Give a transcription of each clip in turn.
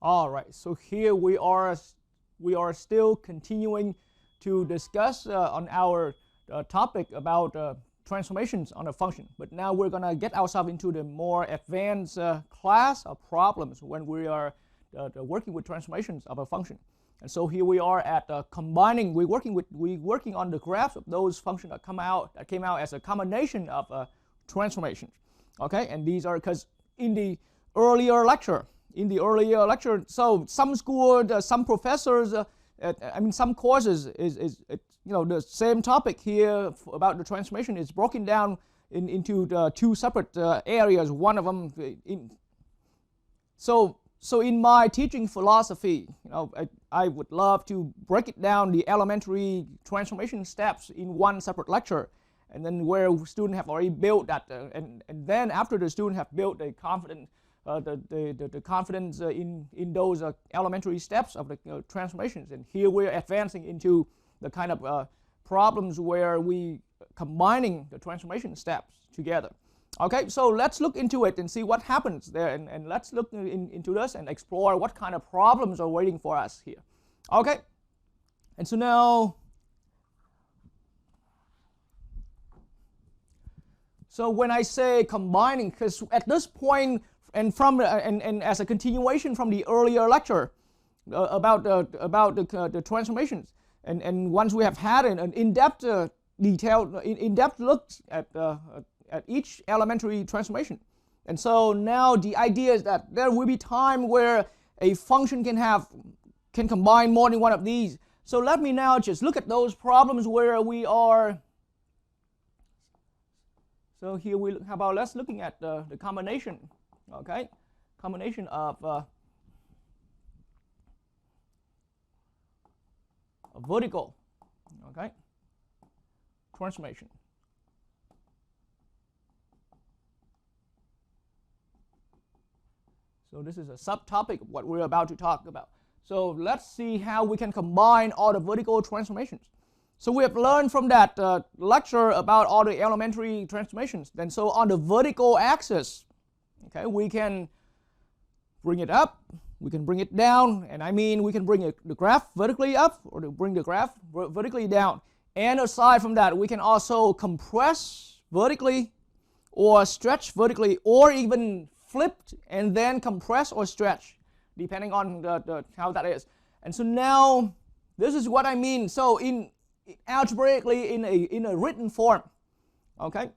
All right, so here we are still continuing to discuss on our topic about transformations on a function. But now we're going to get ourselves into the more advanced class of problems when we are working with transformations of a function. And so here we are at combining. We're working on the graphs of those functions that came out as a combination of transformations. Okay, and these are because in the earlier lecture, so some schools, some professors, some courses is the same topic here about the transformation is broken down into two separate areas. One of them, so in my teaching philosophy, I would love to break it down the elementary transformation steps in one separate lecture, and then where students have already built that, and then after the student have built a confidence. The confidence in those elementary steps of the transformations, and here we're advancing into the kind of problems where we combining the transformation steps together. Okay, so let's look into it and see what happens there, and let's look into this and explore what kind of problems are waiting for us here. Okay, and so now, so when I say combining, because at this point, and as a continuation from the earlier lecture about the transformations, and once we have had an in-depth in-depth look at each elementary transformation, and so now the idea is that there will be time where a function can combine more than one of these. So let me now just look at those problems where we are. So here how about let's looking at the combination. Okay, combination of a vertical, okay, transformation. So this is a subtopic of what we're about to talk about. So let's see how we can combine all the vertical transformations. So we have learned from that lecture about all the elementary transformations. Then so on the vertical axis, okay, we can bring it up, we can bring it down, and I mean we can bring the graph vertically up or to bring the graph vertically down. And aside from that, we can also compress vertically or stretch vertically, or even flip and then compress or stretch, depending on how that is. And so now this is what I mean. So in algebraically in a written form, okay.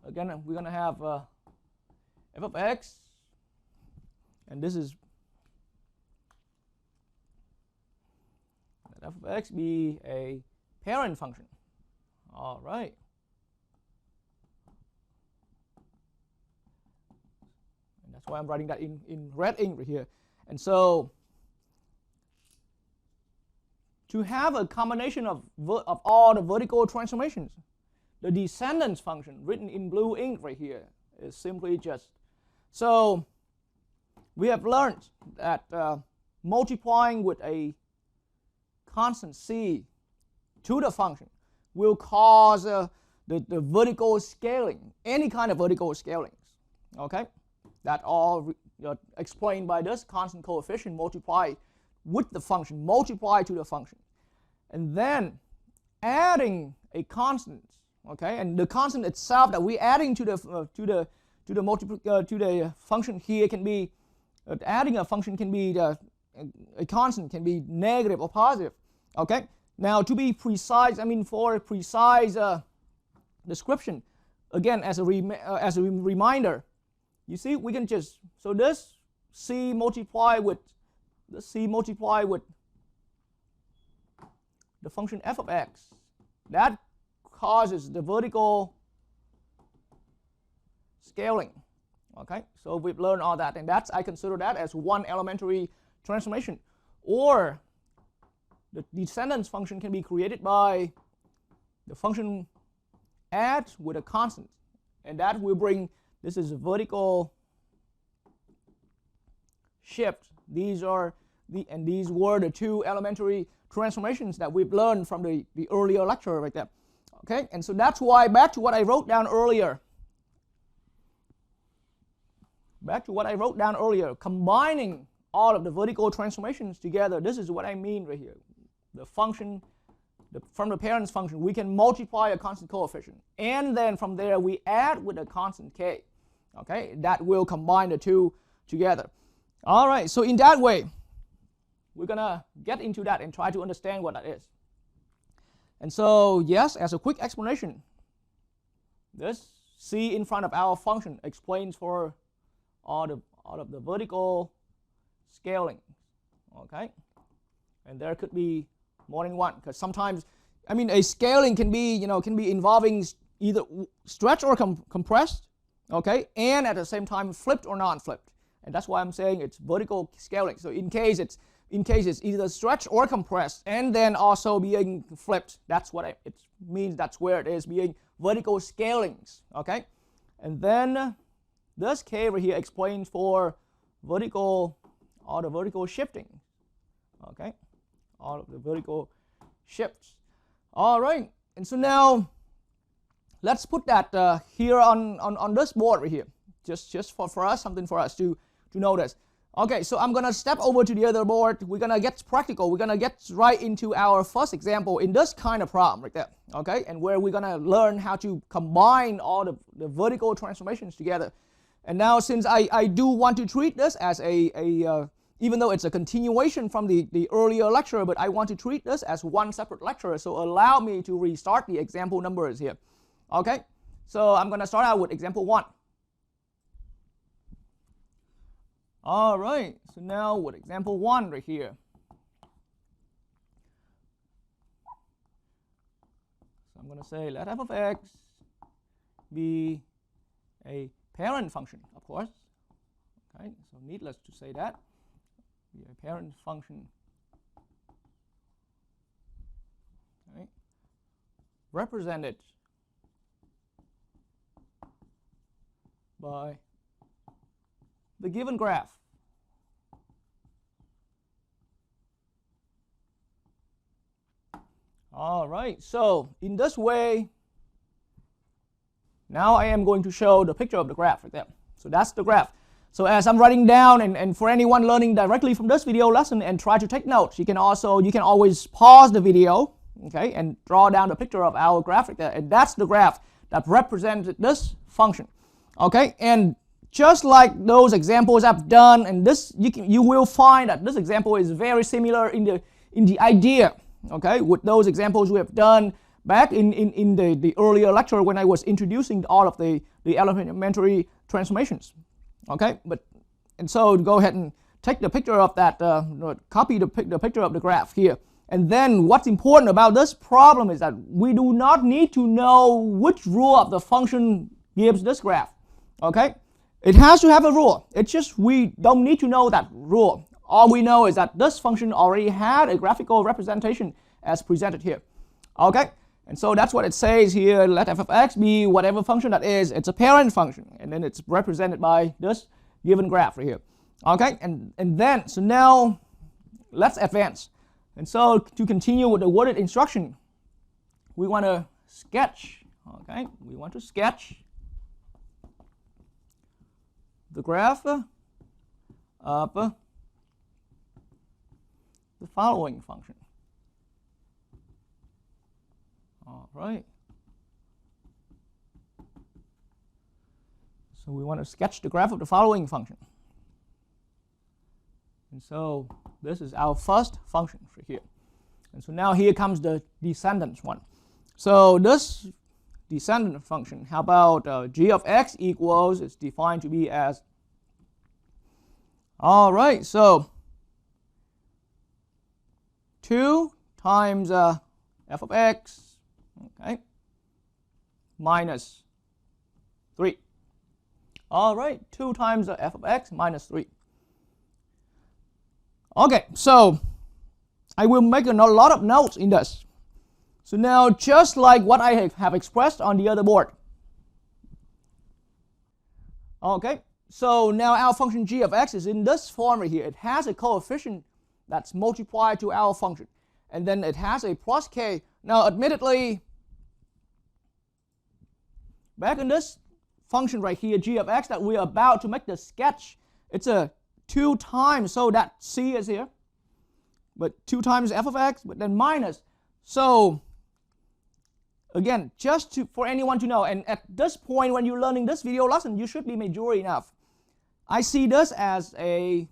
Again, we're going to have f of x, and this is let f of x be a parent function. All right. And that's why I'm writing that in red ink right here. And so to have a combination of all the vertical transformations, the descendants function written in blue ink right here is simply just. So we have learned that multiplying with a constant c to the function will cause the vertical scaling, any kind of vertical scalings. Okay, that all explained by this constant coefficient multiplied with the function, multiply to the function, and then adding a constant. Okay, and the constant itself that we're adding to the function here can be adding a function can be a constant can be negative or positive. Okay, now to be precise, I mean for a precise description, again as a reminder, you see we can just so this c multiply with the function f of x, that causes the vertical scaling. Okay, so we've learned all that, and I consider that as one elementary transformation. Or the descendants function can be created by the function add with a constant, and that will bring, this is a vertical shift. These were the two elementary transformations that we've learned from the earlier lecture right there. Okay, and so that's why, back to what I wrote down earlier. back to what I wrote down earlier, combining all of the vertical transformations together, this is what I mean right here. The function, from the parent's function, we can multiply a constant coefficient, and then from there we add with a constant k. Okay, that will combine the two together. All right, so in that way, we're gonna get into that and try to understand what that is. And so, yes, as a quick explanation, this c in front of our function explains for all of the vertical scaling. Okay, and there could be more than one, because sometimes, I mean, a scaling can be, can be involving either stretched or compressed, okay, and at the same time flipped or non-flipped, and that's why I'm saying it's vertical scaling. So in case it's either stretched or compressed, and then also being flipped, that's what it means. That's where it is being vertical scalings, okay, and then this k right here explains for all the vertical shifting, okay. All of the vertical shifts. All right, and so now let's put that here on this board right here, just for us, something for us to notice. Okay, so I'm gonna step over to the other board. We're gonna get practical. We're gonna get right into our first example in this kind of problem right there. Okay, and where we're gonna learn how to combine all the vertical transformations together. And now, since I do want to treat this as even though it's a continuation from the earlier lecture, but I want to treat this as one separate lecture, so allow me to restart the example numbers here. Okay, so I'm going to start out with example 1. All right, so now with example 1 right here. So I'm going to say let f of x be a parent function, of course. Okay, so needless to say that. A parent function, okay, represented by the given graph. All right, so in this way, now I am going to show the picture of the graph right there. So that's the graph. So as I'm writing down, and for anyone learning directly from this video lesson and try to take notes, you can always pause the video, okay, and draw down the picture of our graph right there. And that's the graph that represents this function, okay. And just like those examples I've done, and this you will find that this example is very similar in the idea, okay, with those examples we have done back in the earlier lecture when I was introducing all of the elementary transformations. Okay, and so go ahead and take the picture of that, copy the picture of the graph here. And then what's important about this problem is that we do not need to know which rule of the function gives this graph. Okay, it has to have a rule. It's just we don't need to know that rule. All we know is that this function already had a graphical representation as presented here. Okay, and so that's what it says here. Let f of x be whatever function that is. It's a parent function, and then it's represented by this given graph right here. Okay, and then, so now let's advance. And so to continue with the worded instruction, we want to sketch, okay, we want to sketch the graph of the following function. All right. So we want to sketch the graph of the following function. And so this is our first function for here. And so now here comes the descendant one. So this descendant function, how about g of x equals, it's defined to be as, all right, so 2 times f of x, okay, minus 3. All right, 2 times f of x minus 3. Okay, so I will make a lot of notes in this. So now, just like what I have expressed on the other board. Okay, so now our function g of x is in this form right here. It has a coefficient that's multiplied to our function. And then it has a plus k. Now, admittedly, back in this function right here, g of x, that we're about to make the sketch, it's a 2 times, so that c is here, but 2 times f of x, but then minus. So again, just for anyone to know, and at this point when you're learning this video lesson, you should be mature enough. I see that as a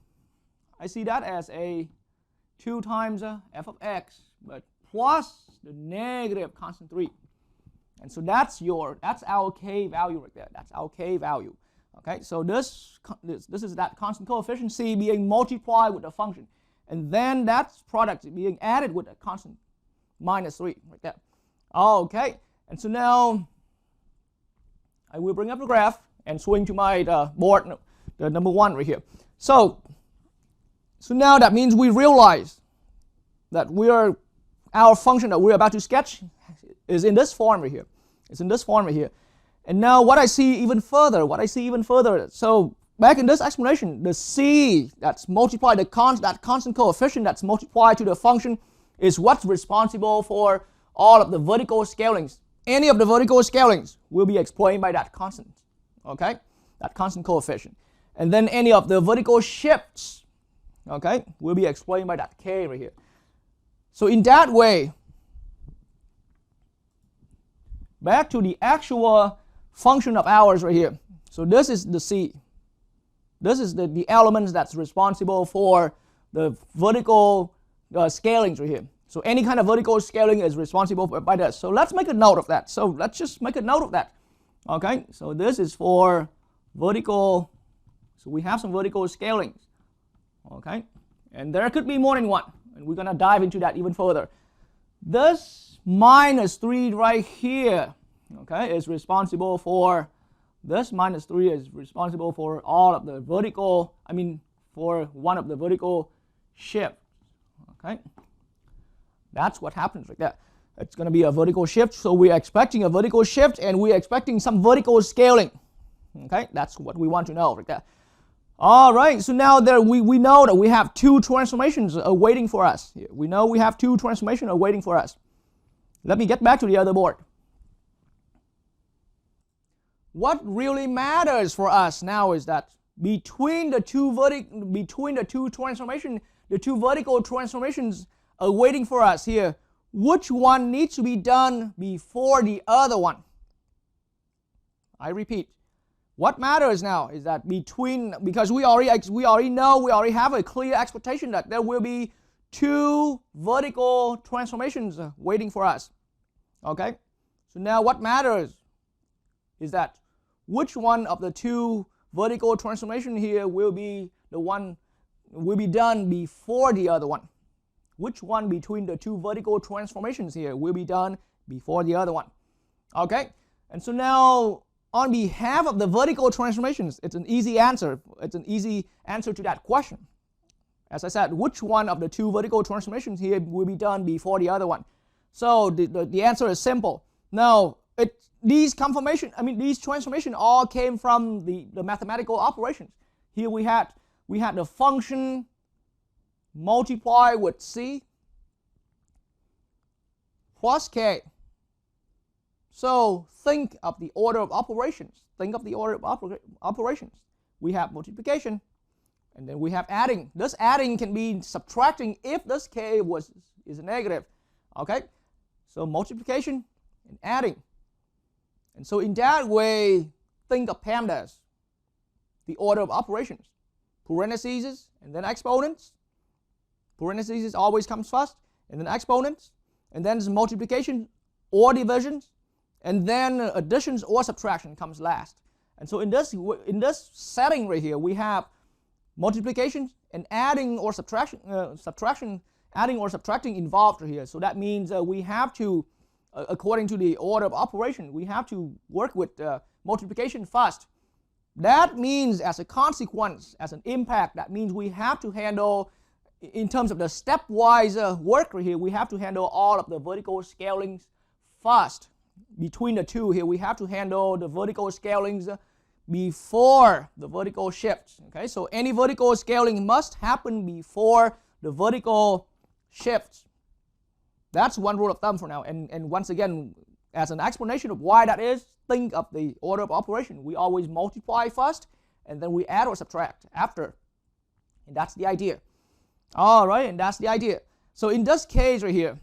2 times f of x, but plus the negative constant 3. And so that's our k value right there. That's our k value. Okay, so this is that constant coefficient c being multiplied with the function. And then that product being added with a constant minus 3 right there. Okay, and so now I will bring up the graph and swing to my board, the number 1 right here. So now that means we realize that our function that we're about to sketch is in this form right here. It's in this form right here. And now what I see even further, so back in this explanation, the c that's multiplied, that constant coefficient that's multiplied to the function is what's responsible for all of the vertical scalings. Any of the vertical scalings will be explained by that constant, okay? That constant coefficient. And then any of the vertical shifts, okay, will be explained by that k right here. So in that way, back to the actual function of ours right here. So this is the c. This is the elements that's responsible for the vertical scalings right here. So any kind of vertical scaling is responsible by this. So let's make a note of that. So let's just make a note of that. Okay, so this is for vertical. So we have some vertical scalings. Okay, and there could be more than one. And we're going to dive into that even further. This minus 3 right here, okay, is responsible for, this minus 3 is responsible for all of the vertical, for one of the vertical shifts, okay? That's what happens right there. It's going to be a vertical shift, so we're expecting a vertical shift and we're expecting some vertical scaling, okay? That's what we want to know right there. All right, so now we know that we have 2 transformations awaiting for us. We know we have 2 transformations awaiting for us. Let me get back to the other board. What really matters for us now is that between the two transformations, the 2 vertical transformations awaiting for us here, which one needs to be done before the other one? I repeat. What matters now is that because we already have a clear expectation that there will be 2 vertical transformations waiting for us. Okay? So now what matters is that which one of the 2 vertical transformations here will be done before the other one. Which one between the 2 vertical transformations here will be done before the other one. Okay? And so now, on behalf of the vertical transformations, it's an easy answer. It's an easy answer to that question. As I said, which one of the 2 vertical transformations here will be done before the other one? So the answer is simple. Now, these transformations all came from the mathematical operations. Here we had the function multiply with c plus k. So think of the order of operations. We have multiplication, and then we have adding. This adding can be subtracting if this k is a negative. Okay? So multiplication and adding. And so in that way, think of PEMDAS, the order of operations. Parentheses and then exponents. Parentheses always comes first, and then exponents, and then multiplication or divisions, and then additions or subtraction comes last. And so in this setting right here, we have multiplication and adding or subtraction, adding or subtracting involved right here. So that means we have to, according to the order of operation, we have to work with multiplication first. That means, as a consequence, as an impact, that means we have to handle, in terms of the stepwise work right here, we have to handle all of the vertical scalings first. Between the 2 here, we have to handle the vertical scalings before the vertical shifts. Okay, so any vertical scaling must happen before the vertical shifts. That's one rule of thumb for now. And once again, as an explanation of why that is, think of the order of operation. We always multiply first, and then we add or subtract after. And that's the idea. All right, and that's the idea. So in this case right here,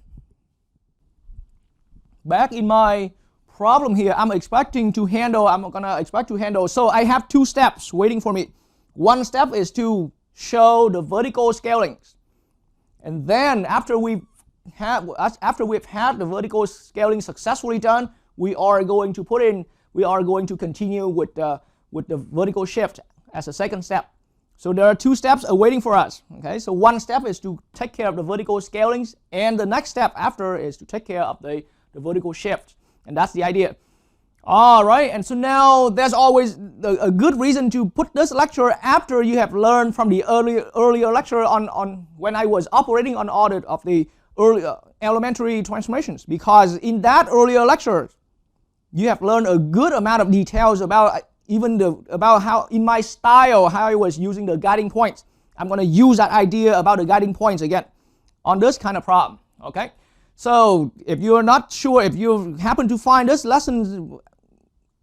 back in my problem here, I'm gonna expect to handle, so I have two steps waiting for me. One step is to show the vertical scalings. And then after we've had the vertical scaling successfully done, we are going to continue with the vertical shift as a second step. So there are two steps awaiting for us. Okay, so one step is to take care of the vertical scalings, and the next step after is to take care of the vertical shift. And that's the idea. All right, and so now there's always a good reason to put this lecture after you have learned from the earlier lecture on when I was operating on audit of the elementary transformations, because in that earlier lecture you have learned a good amount of details about about how in my style how I was using the guiding points. I'm going to use that idea about the guiding points again on this kind of problem. Okay, so if you're not sure, if you happen to find this lesson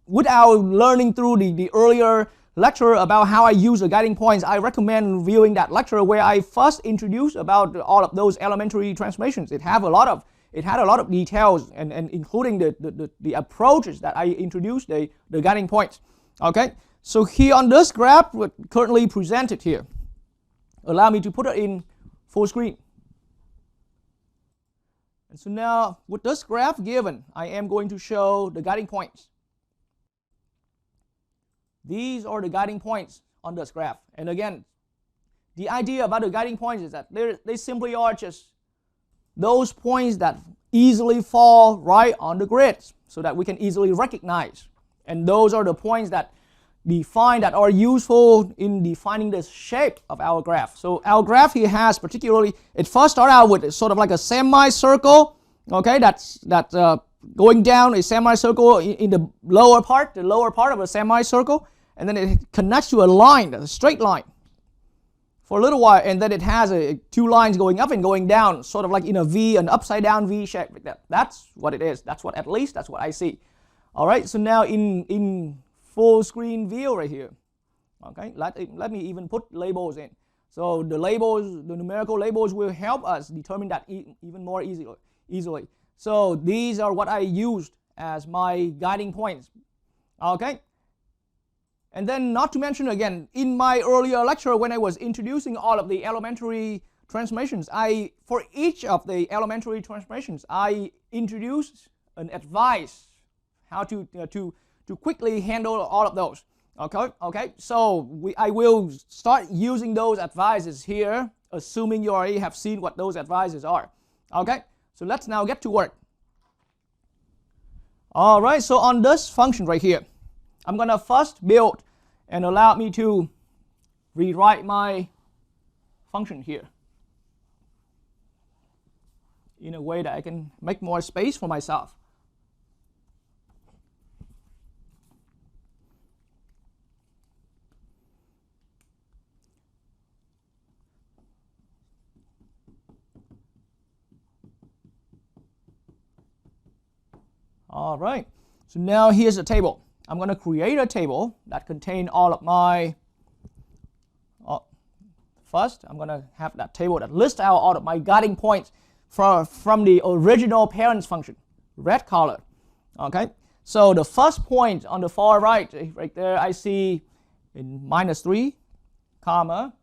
without learning through the earlier lecture about how I use the guiding points, I recommend viewing that lecture where I first introduced about all of those elementary transformations. It had a lot of details, and including the approaches that I introduced, the guiding points. Okay, so here on this graph currently presented here, allow me to put it in full screen. And so now with this graph given, I am going to show the guiding points. These are the guiding points on this graph. And again, the idea about the guiding points is that they simply are just those points that easily fall right on the grid so that we can easily recognize. And those are the points that are useful in defining the shape of our graph. So our graph here has particularly, it first started out with sort of like a semicircle, okay, that's going down a semicircle in the lower part of a semicircle, and then it connects to a line, a straight line for a little while, and then it has two lines going up and going down, sort of like in a V, an upside down V shape like that. That's what it is. That's what I see. All right, so now in full screen view right here, okay, let me even put labels in. So the numerical labels will help us determine that even more easily. So these are what I used as my guiding points. Okay, and then not to mention again, in my earlier lecture when I was introducing all of the elementary transformations, for each of the elementary transformations I introduced an advice how to quickly handle all of those. Okay. So I will start using those advices here, assuming you already have seen what those advices are. Okay. So let's now get to work. All right. So on this function right here, I'm gonna first build and allow me to rewrite my function here in a way that I can make more space for myself. All right, so now here's a table. I'm going to create a table that contains all of my, first I'm going to have that table that lists out all of my guiding points from the original parents function, red color. Okay, so the first point on the far right there, I see in -3, comma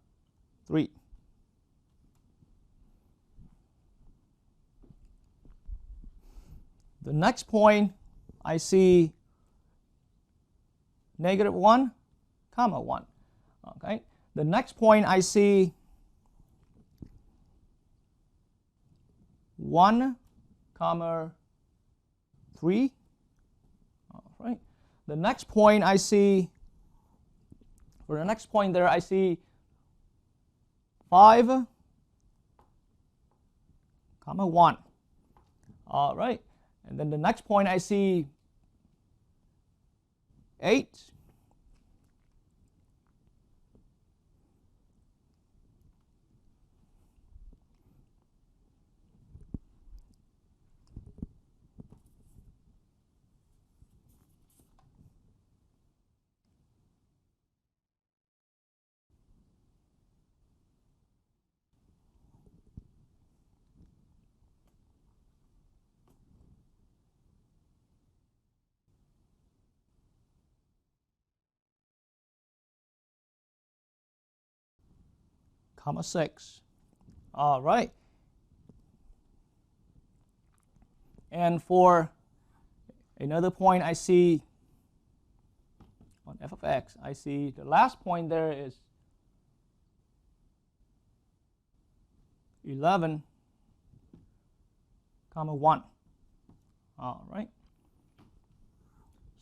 3. The next point I see -1, comma 1. Okay. The next point I see 1, comma 3. All right. The next point I see, for the next point there I see 5, comma 1. All right. And then the next point I see 8, comma 6. All right. And for another point I see on f of x, I see the last point there is 11, comma 1. All right.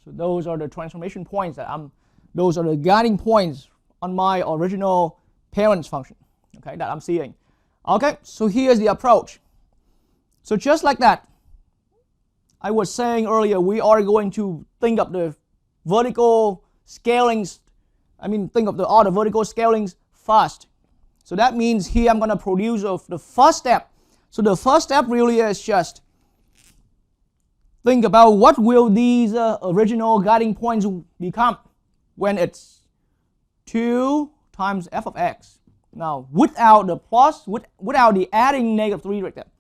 So those are the transformation points those are the guiding points on my original parents function, okay, that I'm seeing. Okay, so here's the approach. So just like that, I was saying earlier, we are going to think of the vertical scalings, think of all the vertical scalings first. So that means here I'm going to produce the first step. So the first step really is just think about what will these original guiding points become when it's 2 times f of x. Now, without the plus, without the adding -3 right there.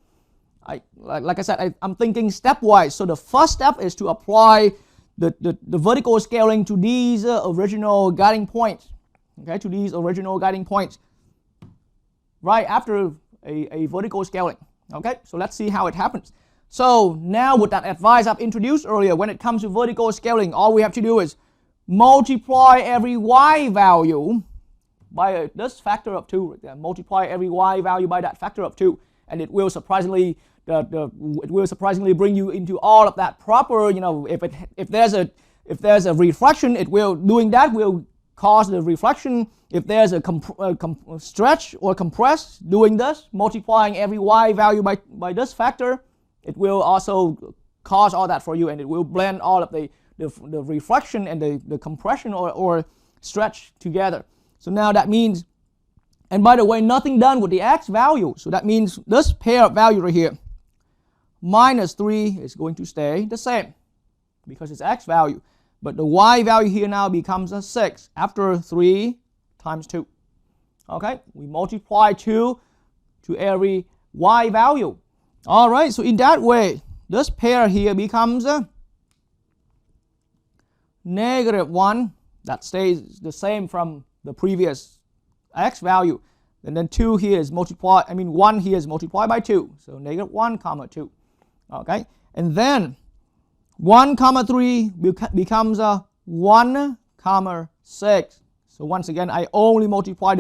Like I said, I'm thinking stepwise. So the first step is to apply the vertical scaling to these original guiding points. Okay, to these original guiding points. Right after a vertical scaling. Okay, so let's see how it happens. So now with that advice I've introduced earlier, when it comes to vertical scaling, all we have to do is multiply every y value by this factor of 2 right there. Multiply every y value by that factor of 2, and it will surprisingly bring you into all of that proper. If there's a reflection, doing that will cause the reflection. If there's a stretch or compress, doing this, multiplying every y value by this factor, it will also cause all that for you, and it will blend all of the reflection and the compression or stretch together. So now that means, and by the way, nothing done with the x value. So that means this pair of value right here, -3 is going to stay the same because it's x value. But the y value here now becomes a 6 after 3 times 2. Okay, we multiply 2 to every y value. All right, so in that way, this pair here becomes a -1. That stays the same from the previous x value. And then 2 here is multiplied, 1 here is multiplied by 2. So -1 comma 2. Okay, and then 1 comma 3 becomes a 1 comma 6. So once again, I only multiply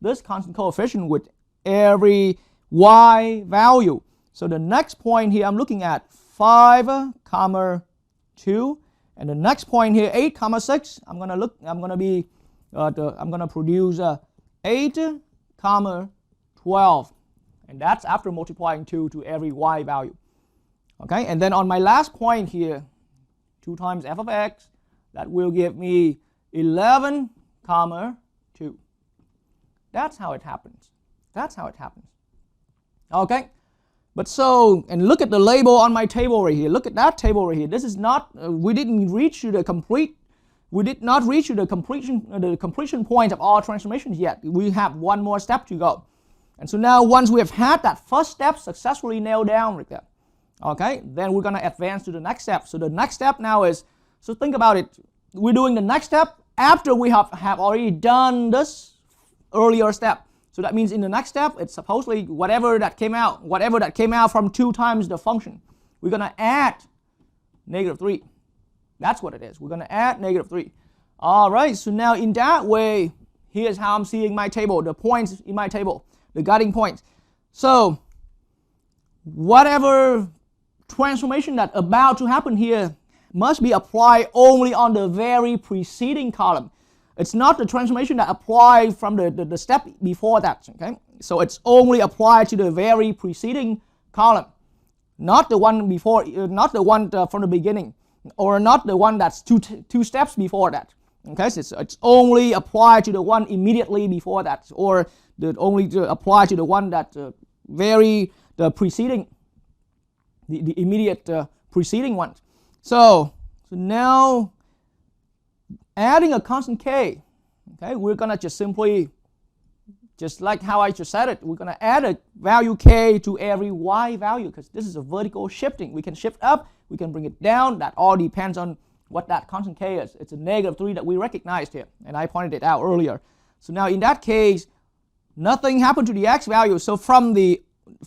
this constant coefficient with every y value. So the next point here I'm looking at 5 comma 2, and the next point here 8 comma 6. I'm gonna produce 8 comma 12, and that's after multiplying 2 to every y value. Okay, and then on my last point here, 2 times f of x, that will give me 11 comma 2. That's how it happens. That's how it happens. Okay, but so, and look at the label on my table right here. Look at that table right here. This is not, we did not reach the completion point of all transformations yet. We have one more step to go. And so now once we have had that first step successfully nailed down right there, okay, then we're going to advance to the next step. So the next step now is, so think about it, we're doing the next step after we have already done this earlier step. So that means in the next step, it's supposedly whatever that came out from 2 times the function, we're going to add -3. That's what it is. We're going to add -3. All right, so now in that way, here's how I'm seeing my table, the points in my table, the guiding points. So whatever transformation that's about to happen here must be applied only on the very preceding column. It's not the transformation that applied from the step before that. Okay, so it's only applied to the very preceding column, not the one before, not the one from the beginning, or not the one that's two steps before that. Okay, so it's only applied to the one immediately before that, or only to apply to the one that the preceding, the immediate preceding one. So now adding a constant k, okay, we're gonna just simply, just like how I just said it, we're gonna add a value k to every y value, because this is a vertical shifting. We can shift up, we can bring it down. That all depends on what that constant k is. It's a -3 that we recognized here, and I pointed it out earlier. So now in that case, nothing happened to the x value. So from the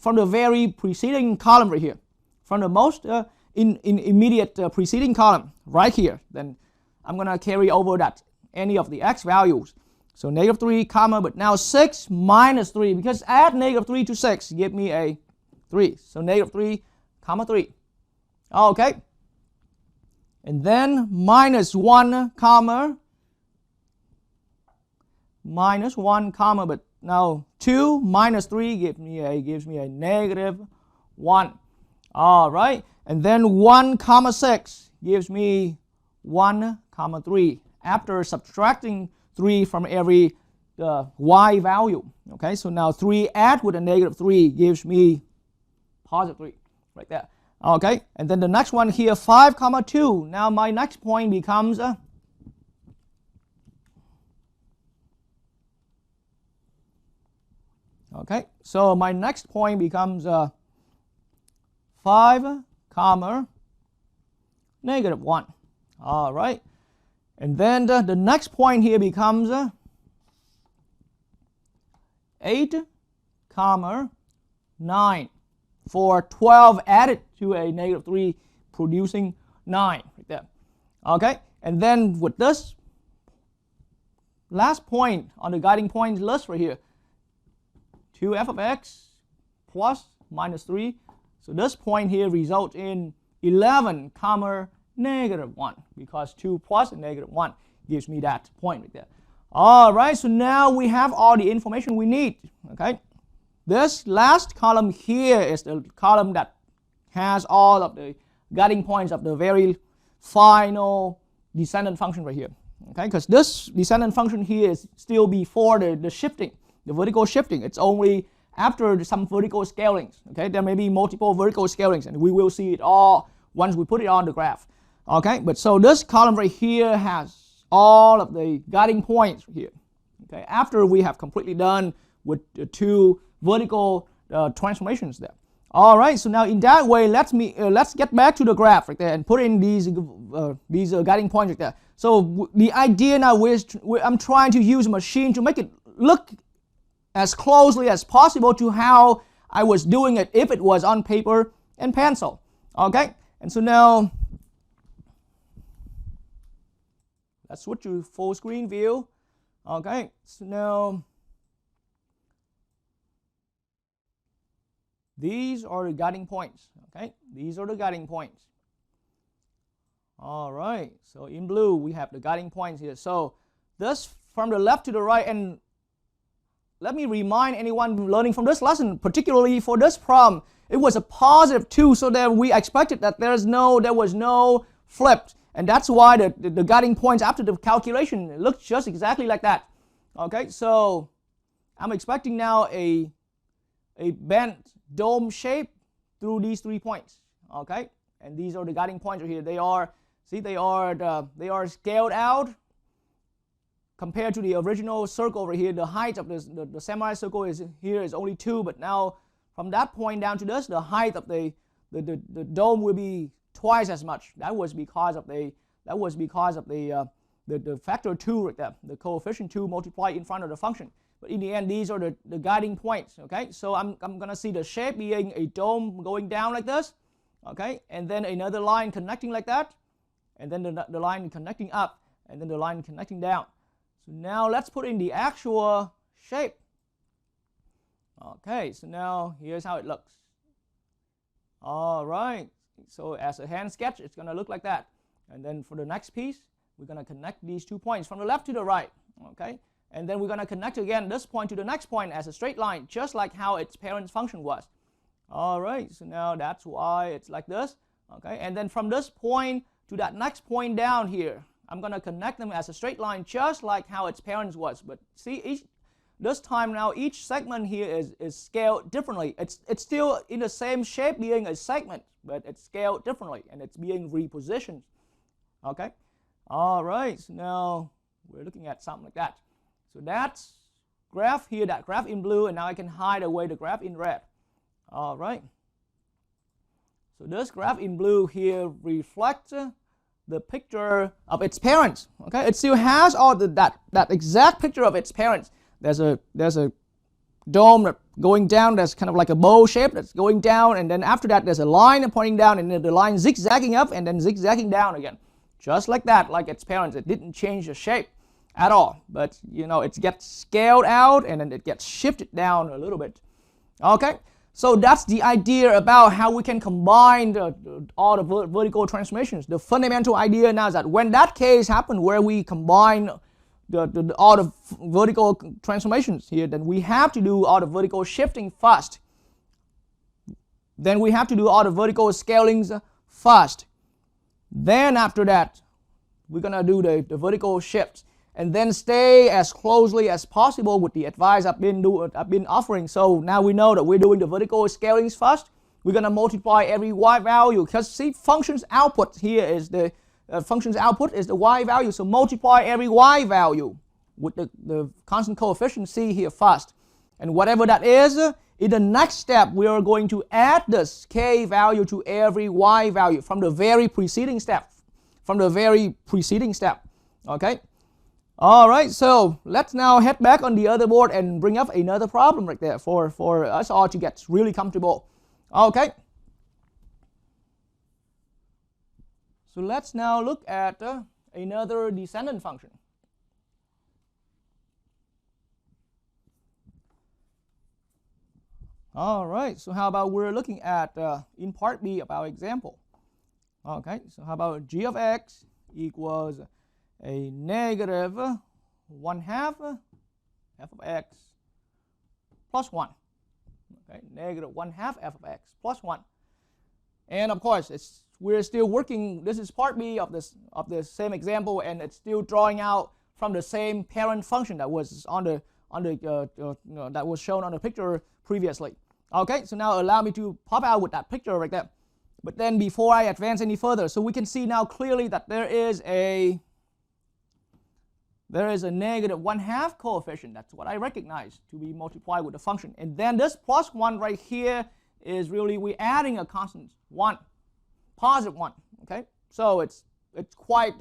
very preceding column right here, from the most immediate preceding column right here, then I'm going to carry over that any of the x values. So negative 3 comma, but now 6 minus 3, because add negative 3 to 6 give me a 3. So negative 3 comma 3. Okay. And then minus 1 comma, but now 2 minus 3 gives me a negative 1. All right. And then 1 comma 6 gives me 1 comma 3 after subtracting 3 from every y value. Okay, so now 3 add with a negative 3 gives me positive 3 right there. Okay, and then the next one here, 5 comma 2. Now my next point becomes okay, so my next point becomes 5 comma negative 1. All right, and then the next point here becomes 8 comma 9 for 12 added to a negative 3 producing 9 right there. Okay, and then with this last point on the guiding point list right here, 2f of x plus minus 3. So this point here results in 11 comma negative 1, because 2 plus and negative 1 gives me that point right there. All right, so now we have all the information we need. Okay, this last column here is the column that has all of the guiding points of the very final descendant function right here. Okay, because this descendant function here is still before the shifting, the vertical shifting. It's only after some vertical scalings. Okay, there may be multiple vertical scalings, and we will see it all once we put it on the graph. Okay, but so this column right here has all of the guiding points here. Okay, after we have completely done with the 2 vertical transformations there. All right, so now in that way, let's get back to the graph right there and put in these guiding points right there. So the idea now is I'm trying to use a machine to make it look as closely as possible to how I was doing it if it was on paper and pencil. Okay, and so now let's switch to full screen view. Okay, so now these are the guiding points. Okay, these are the guiding points. All right, so in blue we have the guiding points here. So this from the left to the right, and let me remind anyone learning from this lesson, particularly for this problem, it was a positive 2, so that we expected that there was no flip. And that's why the guiding points after the calculation look just exactly like that. Okay, so I'm expecting now a bent dome shape through these 3 points. Okay, and these are the guiding points right here. They are scaled out compared to the original circle over here. The height of the semicircle is only 2, but now from that point down to this, the height of the dome will be twice as much. That was because of the factor 2 right there, the coefficient 2 multiplied in front of the function. But in the end, these are the guiding points. Okay, so I'm gonna see the shape being a dome going down like this. Okay, and then another line connecting like that, and then the line connecting up, and then the line connecting down. So now let's put in the actual shape. Okay, so now here's how it looks. All right, so as a hand sketch, it's gonna look like that. And then for the next piece, we're gonna connect these 2 points from the left to the right. Okay, and then we're gonna connect again this point to the next point as a straight line, just like how its parent function was. All right, so now that's why it's like this. Okay, and then from this point to that next point down here, I'm gonna connect them as a straight line, just like how its parents was. But see, this time now each segment here is scaled differently. It's still in the same shape, being a segment, but it's scaled differently and it's being repositioned. Okay, all right, so now we're looking at something like that. So that's graph here, that graph in blue, and now I can hide away the graph in red. All right, so this graph in blue here reflects the picture of its parents. Okay, it still has all that exact picture of its parents. There's a dome that going down, that's kind of like a bow shape that's going down, and then after that there's a line pointing down, and then the line zigzagging up and then zigzagging down again, just like that, like its parents. It didn't change the shape at all, but you know, it gets scaled out and then it gets shifted down a little bit. Okay, so that's the idea about how we can combine all the vertical transformations. The fundamental idea now is that when that case happens where we combine all the vertical transformations here, then we have to do all the vertical shifting first. Then we have to do all the vertical scalings first. Then after that, we're gonna do the vertical shifts, and then stay as closely as possible with the advice I've been offering. So now we know that we're doing the vertical scalings first. We're gonna multiply every y value, because see, function's output here is the function's output is the y value, so multiply every y value with the constant coefficient c here first. And whatever that is, in the next step, we are going to add this k value to every y value from the very preceding step. Okay? All right, so let's now head back on the other board and bring up another problem right there for us all to get really comfortable. Okay. So let's now look at another descendant function. All right, so how about we're looking at in part B of our example. Okay, so how about g of x equals a negative 1/2 f of x plus 1. Okay, negative 1/2 f of x plus 1. And of course, we're still working. This is part B of the same example, and it's still drawing out from the same parent function that was that was shown on the picture previously. Okay, so now allow me to pop out with that picture right there. But then before I advance any further, so we can see now clearly that there is a negative 1/2 coefficient. That's what I recognize to be multiplied with the function. And then this plus 1 right here is really we're adding a constant 1, positive 1. Okay, so it's quite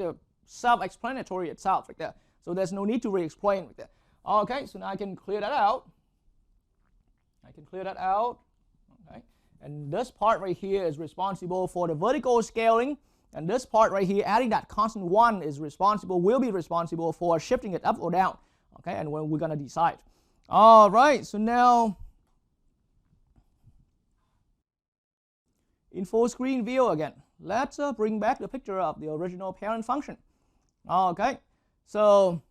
self-explanatory itself right there. So there's no need to re-explain right there. Okay, so now I can clear that out. Okay, and this part right here is responsible for the vertical scaling. And this part right here, adding that constant 1 will be responsible for shifting it up or down. Okay, and when we're going to decide. All right, so now in full screen view again, let's bring back the picture of the original parent function. Okay, so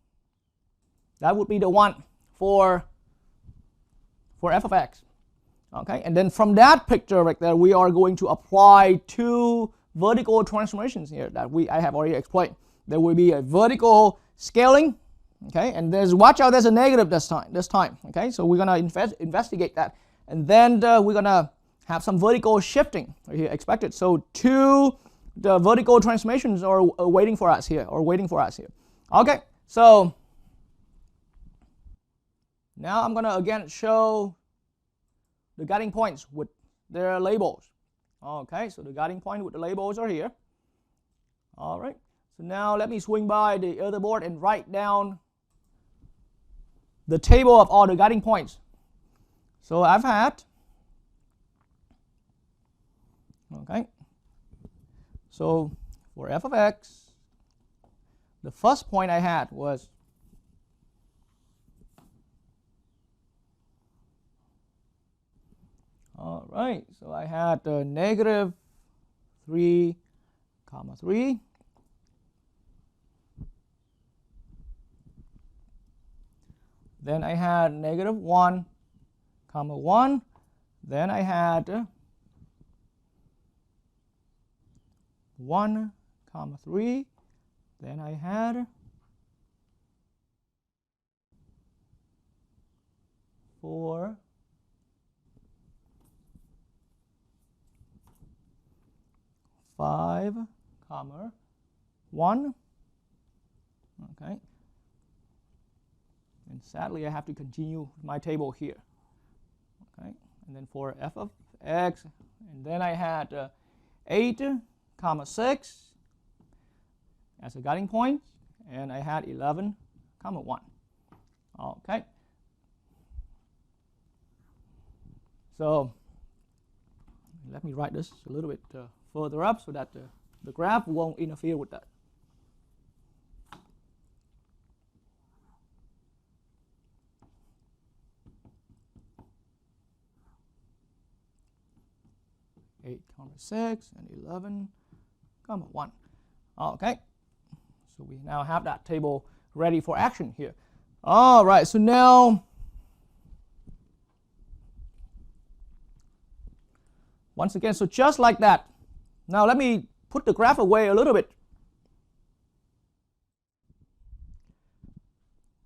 that would be the 1 for f of x. Okay, and then from that picture right there, we are going to apply two vertical transformations here that I have already explained. There will be a vertical scaling, okay, and watch out, there's a negative this time, okay, so we're gonna investigate that, and then we're gonna have some vertical shifting right here expected. So the vertical transformations are waiting for us here. Okay, so now I'm gonna again show the guiding points with their labels. Okay, so the guiding point with the labels are here. All right, so now let me swing by the other board and write down the table of all the guiding points. So I've had, okay, so for f of x, the first point I had was all right, so I had negative 3, 3. Then I had negative 1, 1. Then I had 1, 3. Then I had 4, 5, 1. Okay. And sadly, I have to continue my table here. Okay. And then for f of x, and then I had 8, 6 as a guiding point, and I had 11, 1. Okay. So let me write this a little bit further up so that the graph won't interfere with that. Eight, 6 and 11, 1. Okay, so we now have that table ready for action here. All right, so now once again, so just like that. Now let me put the graph away a little bit.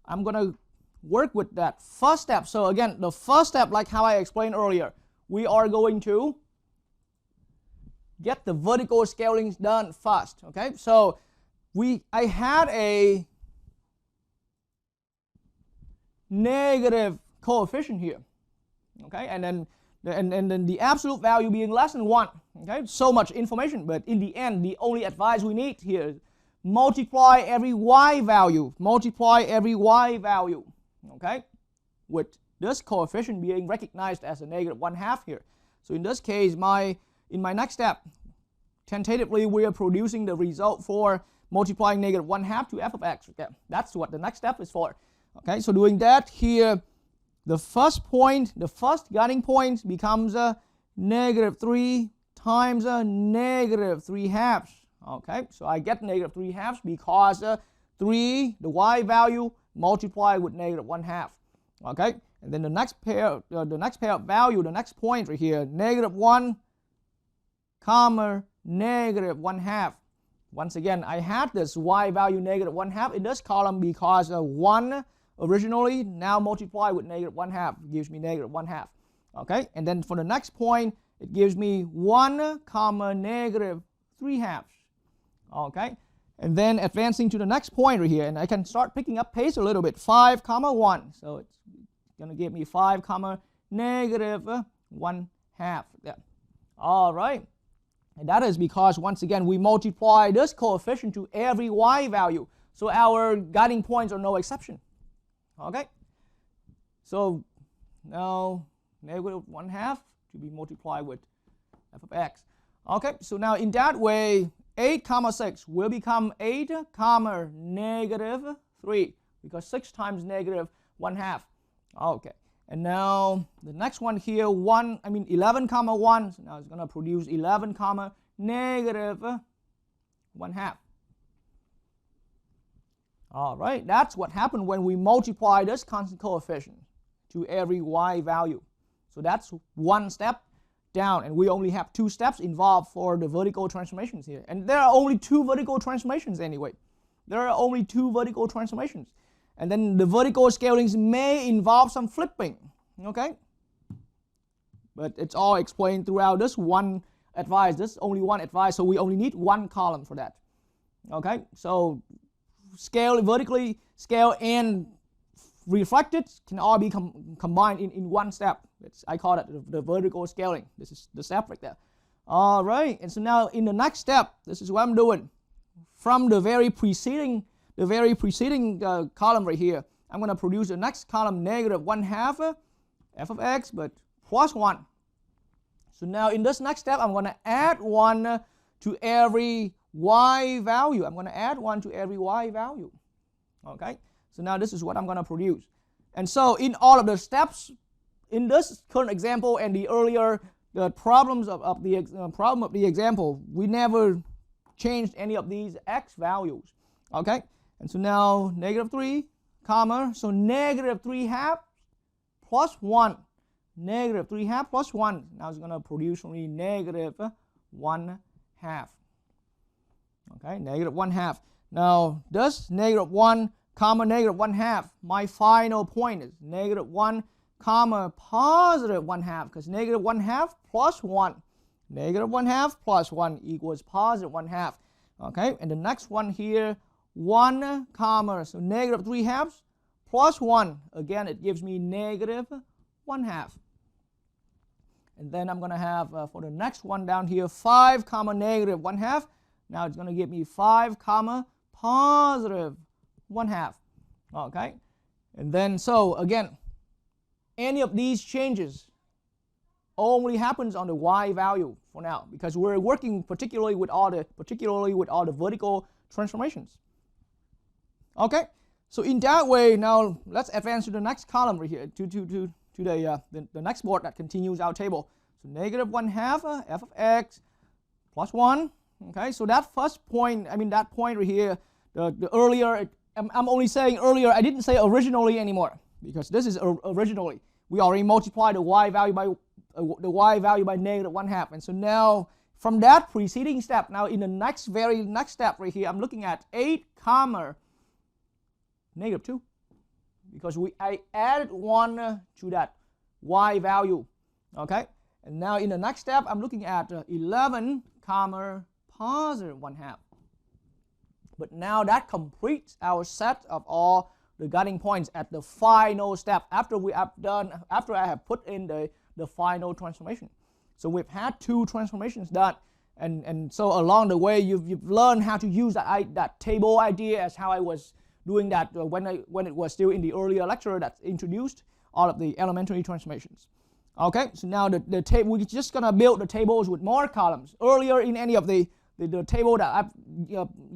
I'm going to work with that first step. So again, the first step, like how I explained earlier, we are going to get the vertical scaling done first. Okay, so I had a negative coefficient here. Okay, and then the absolute value being less than 1. Okay, so much information, but in the end, the only advice we need here is multiply every y value. Multiply every y value. Okay, with this coefficient being recognized as a negative 1/2 here. So in this case, in my next step, tentatively we are producing the result for multiplying negative 1/2 to f of x. Okay, that's what the next step is for. Okay, so doing that here, the first point, the first guiding point becomes a negative 3 times a negative 3/2. Okay, so I get negative 3/2 because 3, the y value, multiplied with negative 1/2. Okay, and then the next pair of value, the next point right here, negative 1, comma, negative 1/2. Once again, I had this y value negative 1/2 in this column because 1 originally, now multiply with negative 1/2 gives me negative 1/2. Okay, and then for the next point, it gives me 1 comma negative 3/2. Okay, and then advancing to the next point right here, and I can start picking up pace a little bit. 5 comma 1, so it's going to give me 5 comma negative 1/2. Yeah. All right. And that is because, once again, we multiply this coefficient to every y value. So our guiding points are no exception. Okay? So now negative 1/2 to be multiplied with f of x. Okay, so now in that way, 8 comma 6 will become 8 comma negative 3, because 6 times negative 1/2. Okay. And now the next one here, 11 comma 1, so now it's going to produce 11 comma negative 1/2. All right, that's what happened when we multiply this constant coefficient to every y value. So that's one step down, and we only have 2 steps involved for the vertical transformations here. And there are only 2 vertical transformations anyway. There are only 2 vertical transformations. And then the vertical scalings may involve some flipping, okay? But it's all explained throughout this one advice. This is only one advice, so we only need 1 column for that. Okay, so scale vertically, scale and reflected can all be combined in one step. I call it the vertical scaling. This is the step right there. All right, and so now in the next step, this is what I'm doing. From the very preceding column right here, I'm going to produce the next column negative 1/2 f of x, but plus 1. So now in this next step, I'm going to add 1 to every y value. I'm going to add 1 to every y value. Okay, so now this is what I'm going to produce. And so in all of the steps, in this current example and the earlier problems of the example, we never changed any of these x values. Okay, and so now negative 3, comma, so negative 3/2 plus 1. Negative 3/2 plus 1. Now it's going to produce only negative 1/2. Okay, negative 1/2. Now this negative 1, comma, negative 1/2, my final point is negative 1, comma, positive 1/2, because negative 1/2 plus 1. Negative 1/2 plus 1 equals positive 1/2. Okay, and the next one here, 1 comma, so negative 3/2 plus 1. Again, it gives me negative 1/2. And then I'm going to have, for the next one down here, 5 comma negative 1/2. Now it's going to give me 5 comma positive 1/2. Okay, and then so again, any of these changes only happens on the y value for now, because we're working particularly with all the vertical transformations. Okay, so in that way, now let's advance to the next column right here, to the next board that continues our table. So negative 1/2 f of x plus 1. Okay, so that first point, that point right here, the earlier, I'm only saying earlier, I didn't say originally anymore, because this is originally. We already multiplied the y value by negative 1/2. And so now, from that preceding step, now in the very next step right here, I'm looking at 8 comma negative 2, because I added 1 to that y value. Okay, and now in the next step, I'm looking at 11 comma positive 1/2. But now that completes our set of all the guiding points at the final step after I have put in the final transformation. So we've had 2 transformations done, and so along the way you've learned how to use that table idea, as how I was doing that when it was still in the earlier lecture that introduced all of the elementary transformations. Okay, so now the table, we're just gonna build the tables with more columns. Earlier in any of the table that I've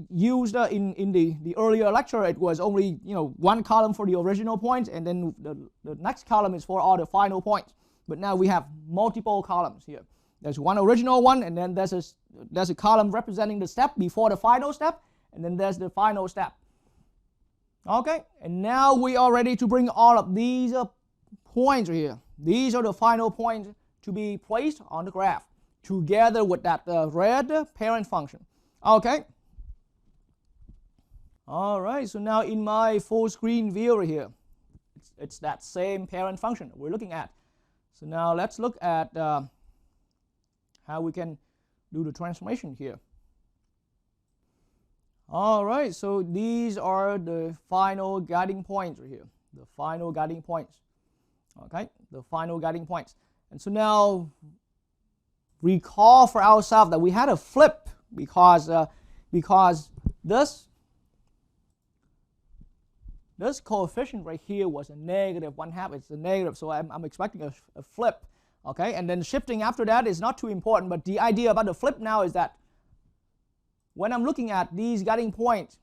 used in the earlier lecture, it was only 1 column for the original points, and then the next column is for all the final points. But now we have multiple columns here. There's one original one, and then there's a column representing the step before the final step, and then there's the final step. Okay, and now we are ready to bring all of these points right here. These are the final points to be placed on the graph, together with that red parent function. Okay. All right, so now in my full screen view right here, it's that same parent function we're looking at. So now let's look at how we can do the transformation here. All right, so these are the final guiding points right here, the final guiding points. Okay, the final guiding points. And so now recall for ourselves that we had a flip because this coefficient right here was a negative 1/2. It's a negative, so I'm expecting a flip. Okay, and then shifting after that is not too important, but the idea about the flip now is that when I'm looking at these guiding points,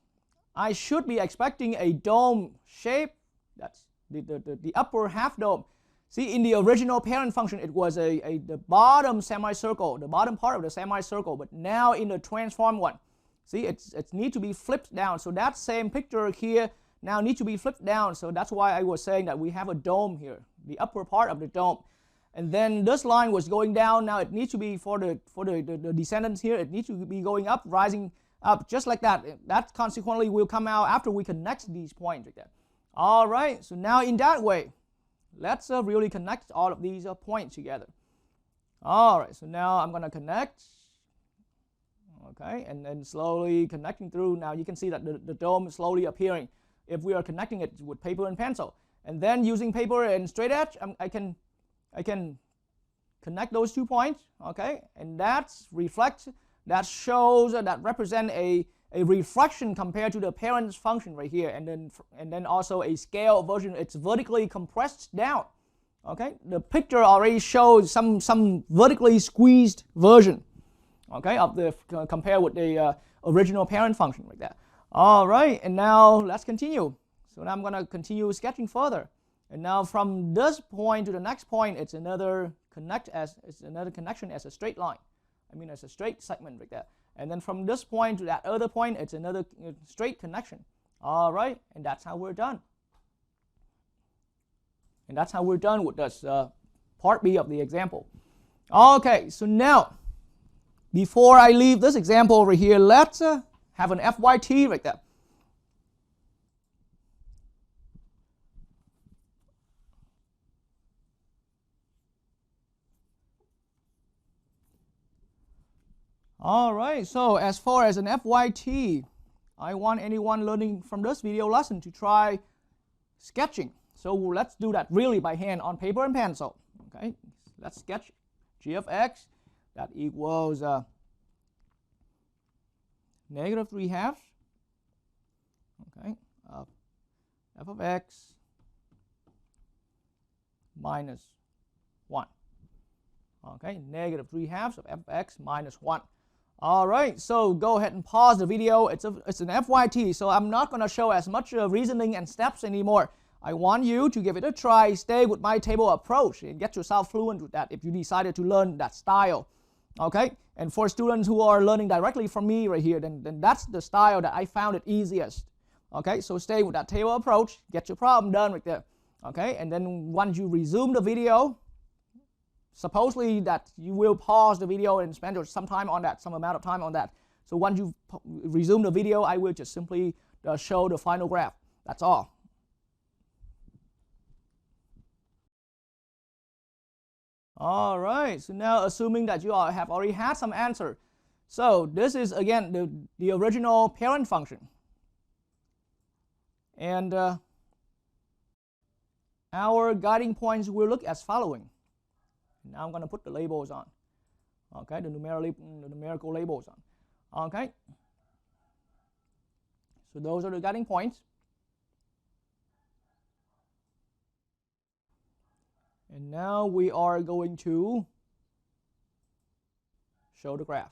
I should be expecting a dome shape. That's the upper half dome. See, in the original parent function, it was the bottom semicircle, the bottom part of the semicircle. But now in the transform one, see, it needs to be flipped down. So that same picture here now needs to be flipped down. So that's why I was saying that we have a dome here, the upper part of the dome. And then this line was going down. Now it needs to be for the descendants here. It needs to be going up, rising up, just like that. That consequently will come out after we connect these points like that. All right. So now in that way, let's really connect all of these points together. All right. So now I'm gonna connect. Okay, and then slowly connecting through. Now you can see that the dome is slowly appearing if we are connecting it with paper and pencil. And then using paper and straight edge, I can connect those 2 points, okay, and that shows that represent a reflection compared to the parent function right here, and then also a scale version. It's vertically compressed down. Okay, the picture already shows some vertically squeezed version, okay, of the compared with the original parent function like that. All right, and now let's continue. So now I'm going to continue sketching further. And now from this point to the next point, it's another connection as a straight line. As a straight segment like that. And then from this point to that other point, it's another straight connection. All right, and that's how we're done. And that's how we're done with this part B of the example. Okay, so now, before I leave this example over here, let's have an FYT like that. All right, so as far as an FYT, I want anyone learning from this video lesson to try sketching. So let's do that really by hand on paper and pencil. Okay, let's sketch g of x that equals negative 3/2. Okay, f of x minus 1. Okay, negative 3/2 of f of x minus 1. All right, so go ahead and pause the video. It's an FYT, so I'm not going to show as much reasoning and steps anymore. I want you to give it a try, stay with my table approach, and get yourself fluent with that if you decided to learn that style. Okay, and for students who are learning directly from me right here, then that's the style that I found it easiest. Okay, so stay with that table approach, get your problem done right there. Okay, and then once you resume the video, supposedly that you will pause the video and spend some time on that, some amount of time on that. So once you resume the video, I will just simply show the final graph. That's all. All right, so now assuming that you all have already had some answer. So this is again the original parent function. And our guiding points will look as following. Now I'm going to put the labels on. Okay, the numerical labels on. Okay. So those are the guiding points. And now we are going to show the graph.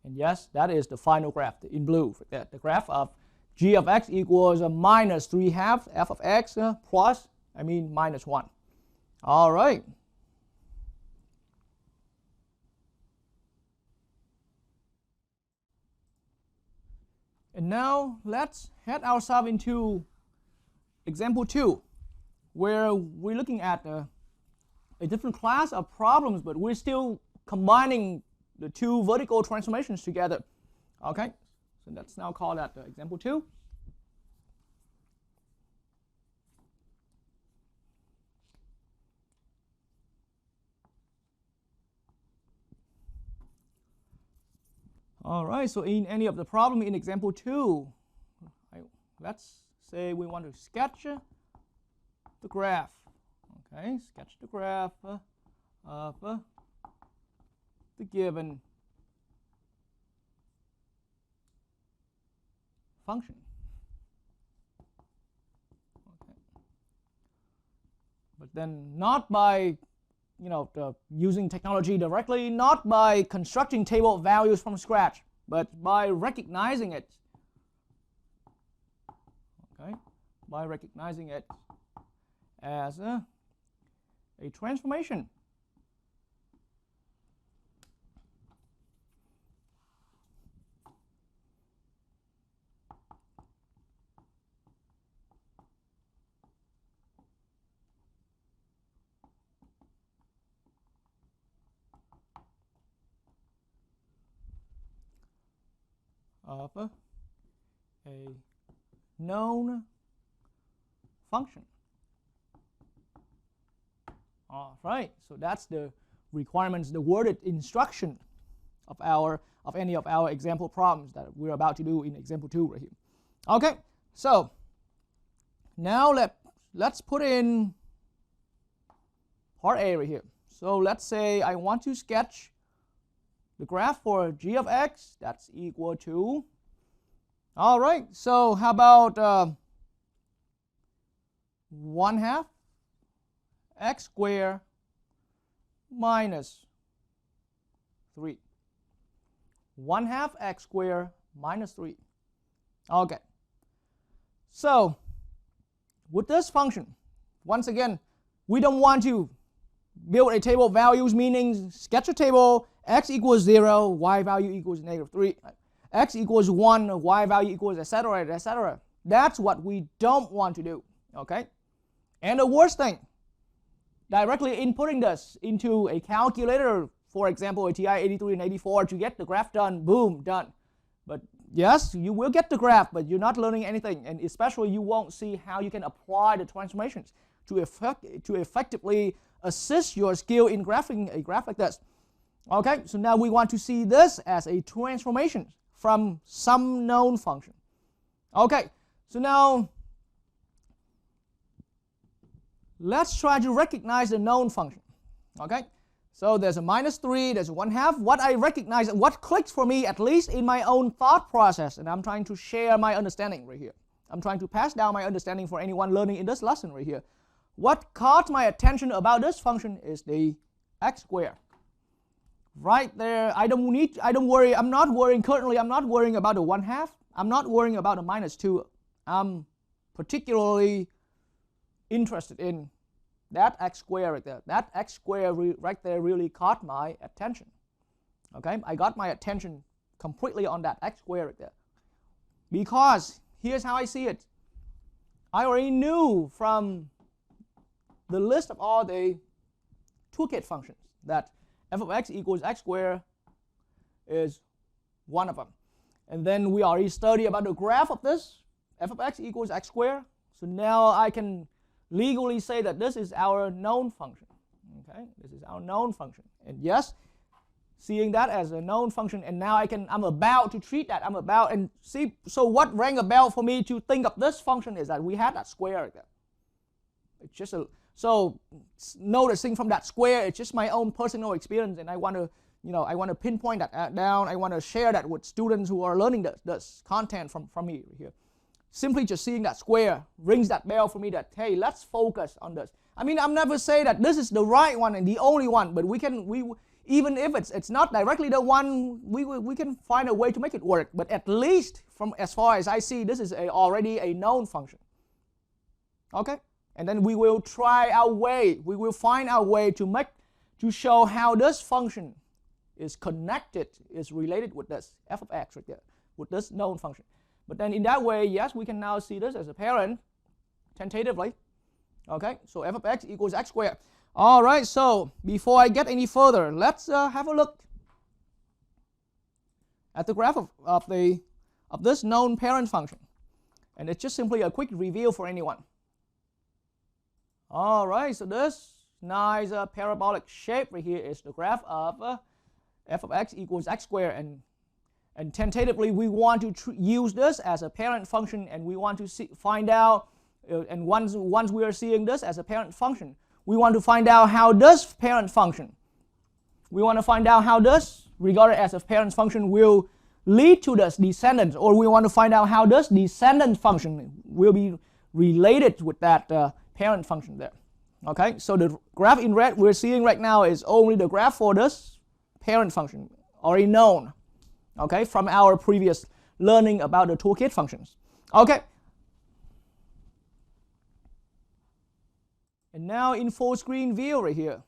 And yes, that is the final graph in blue. The graph of g of x equals a minus 3/2 f of x plus, minus 1. All right. And now let's head ourselves into example 2, where we're looking at a different class of problems, but we're still combining the two vertical transformations together. Okay, so let's now call that example 2. All right, so in any of the problem in example 2, let's say we want to sketch the graph. Okay, sketch the graph of the given function. Okay. But then not by using technology directly, not by constructing table of values from scratch, but by recognizing it. Okay, by recognizing it as a transformation. Of a known function. All right, so that's the requirements, the worded instruction of any of our example problems that we're about to do in example 2 right here. Okay, so now let's put in part A right here. So let's say I want to sketch the graph for g of x, that's equal to, all right, so how about 1/2 x squared minus 3. 1/2 x squared minus 3. Okay, so with this function, once again, we don't want to build a table of values, meaning sketch a table, x equals 0, y value equals negative 3, x equals 1, y value equals etc., etc. That's what we don't want to do, okay? And the worst thing, directly inputting this into a calculator, for example, a TI-83 and 84 to get the graph done, boom, done. But yes, you will get the graph, but you're not learning anything, and especially you won't see how you can apply the transformations to effectively assist your skill in graphing a graph like this. Okay, so now we want to see this as a transformation from some known function. Okay, so now let's try to recognize the known function. Okay, So there's a minus 3, there's a 1/2. What I recognize, what clicks for me, at least in my own thought process, and I'm trying to share my understanding right here. I'm trying to pass down my understanding for anyone learning in this lesson right here. What caught my attention about this function is the x squared. Right there, I'm not worrying about the 1/2. I'm not worrying about the minus 2. I'm particularly interested in that x squared right there. That x squared right there really caught my attention. Okay, I got my attention completely on that x squared right there. Because here's how I see it. I already knew from the list of all the toolkit functions that f of x equals x squared is one of them. And then we already studied about the graph of this, f of x equals x squared. So now I can legally say that this is our known function. Okay, this is our known function. And yes, seeing that as a known function, and now I'm about to treat that. And see, so what rang a bell for me to think of this function is that we had that square right there. It's just so noticing from that square, it's just my own personal experience, and I want to pinpoint that down. I want to share that with students who are learning this content from me here. Simply just seeing that square rings that bell for me that, hey, let's focus on this. I mean, I'm never say that this is the right one and the only one, but even if it's not directly the one, we can find a way to make it work. But at least from as far as I see, this is already a known function. Okay, and then we will try our way. We will find our way to show how this function is connected, is related with this f of x right there, with this known function. But then in that way, yes, we can now see this as a parent, tentatively. Okay, so f of x equals x squared. All right, so before I get any further, let's have a look at the graph of this known parent function. And it's just simply a quick review for anyone. All right, so this nice parabolic shape right here is the graph of f of x equals x squared, and tentatively we want to use this as a parent function, and we want to find out, and once we are seeing this as a parent function, we want to find out how this parent function, regarded as a parent function, will lead to this descendant, or we want to find out how this descendant function will be related with that parent function there. Okay, so the graph in red we're seeing right now is only the graph for this parent function, already known, okay, from our previous learning about the toolkit functions. Okay, and now in full screen view right here.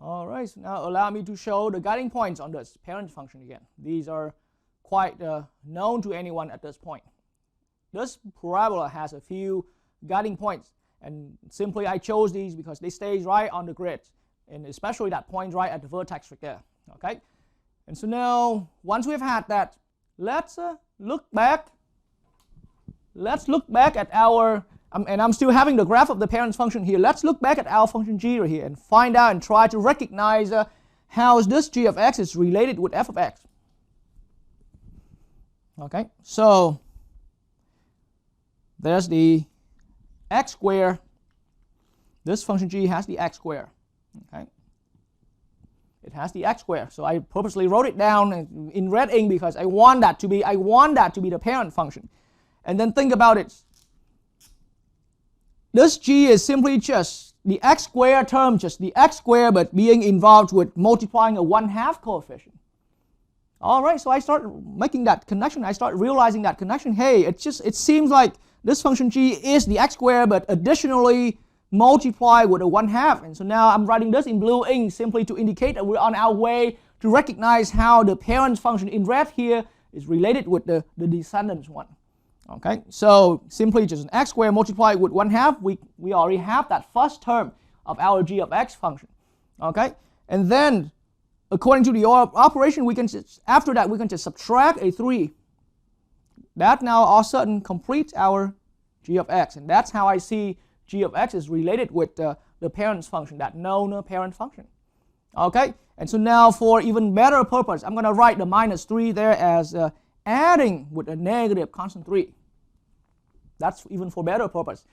All right, so now allow me to show the guiding points on this parent function again. These are quite known to anyone at this point. This parabola has a few guiding points, and simply I chose these because they stay right on the grid, and especially that point right at the vertex right there. Okay, and so now once we've had that, let's look back. Let's look back at our, and I'm still having the graph of the parent function here. Let's look back at our function g right here and find out and try to recognize how this g of x is related with f of x. Okay, so there's the x squared. This function g has the x squared. Okay, it has the x squared. So I purposely wrote it down in red ink because I want that to be the parent function. And then think about it. This g is simply just the x squared term, just the x squared, but being involved with multiplying a 1/2 coefficient. All right, so I start making that connection. I start realizing that connection. Hey, it seems like this function g is the x squared, but additionally multiplied with a 1/2. And so now I'm writing this in blue ink simply to indicate that we're on our way to recognize how the parent function in red here is related with the descendant one. Okay, so simply just an x squared multiplied with 1/2, we already have that first term of our g of x function. Okay, and then according to the operation, after that we can just subtract a 3. That now all of a sudden completes our g of x, and that's how I see g of x is related with the parent function, that known parent function. Okay, and so now for even better purpose, I'm going to write the minus 3 there as adding with a negative constant 3. That's even for better purpose.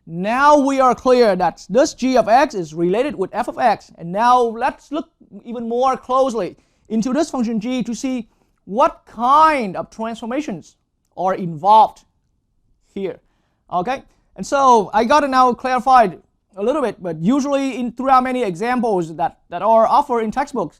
Now we are clear that this g of x is related with f of x. And now let's look even more closely into this function g to see what kind of transformations are involved here. Okay, and so I got it now clarified a little bit, but usually throughout many examples that are offered in textbooks,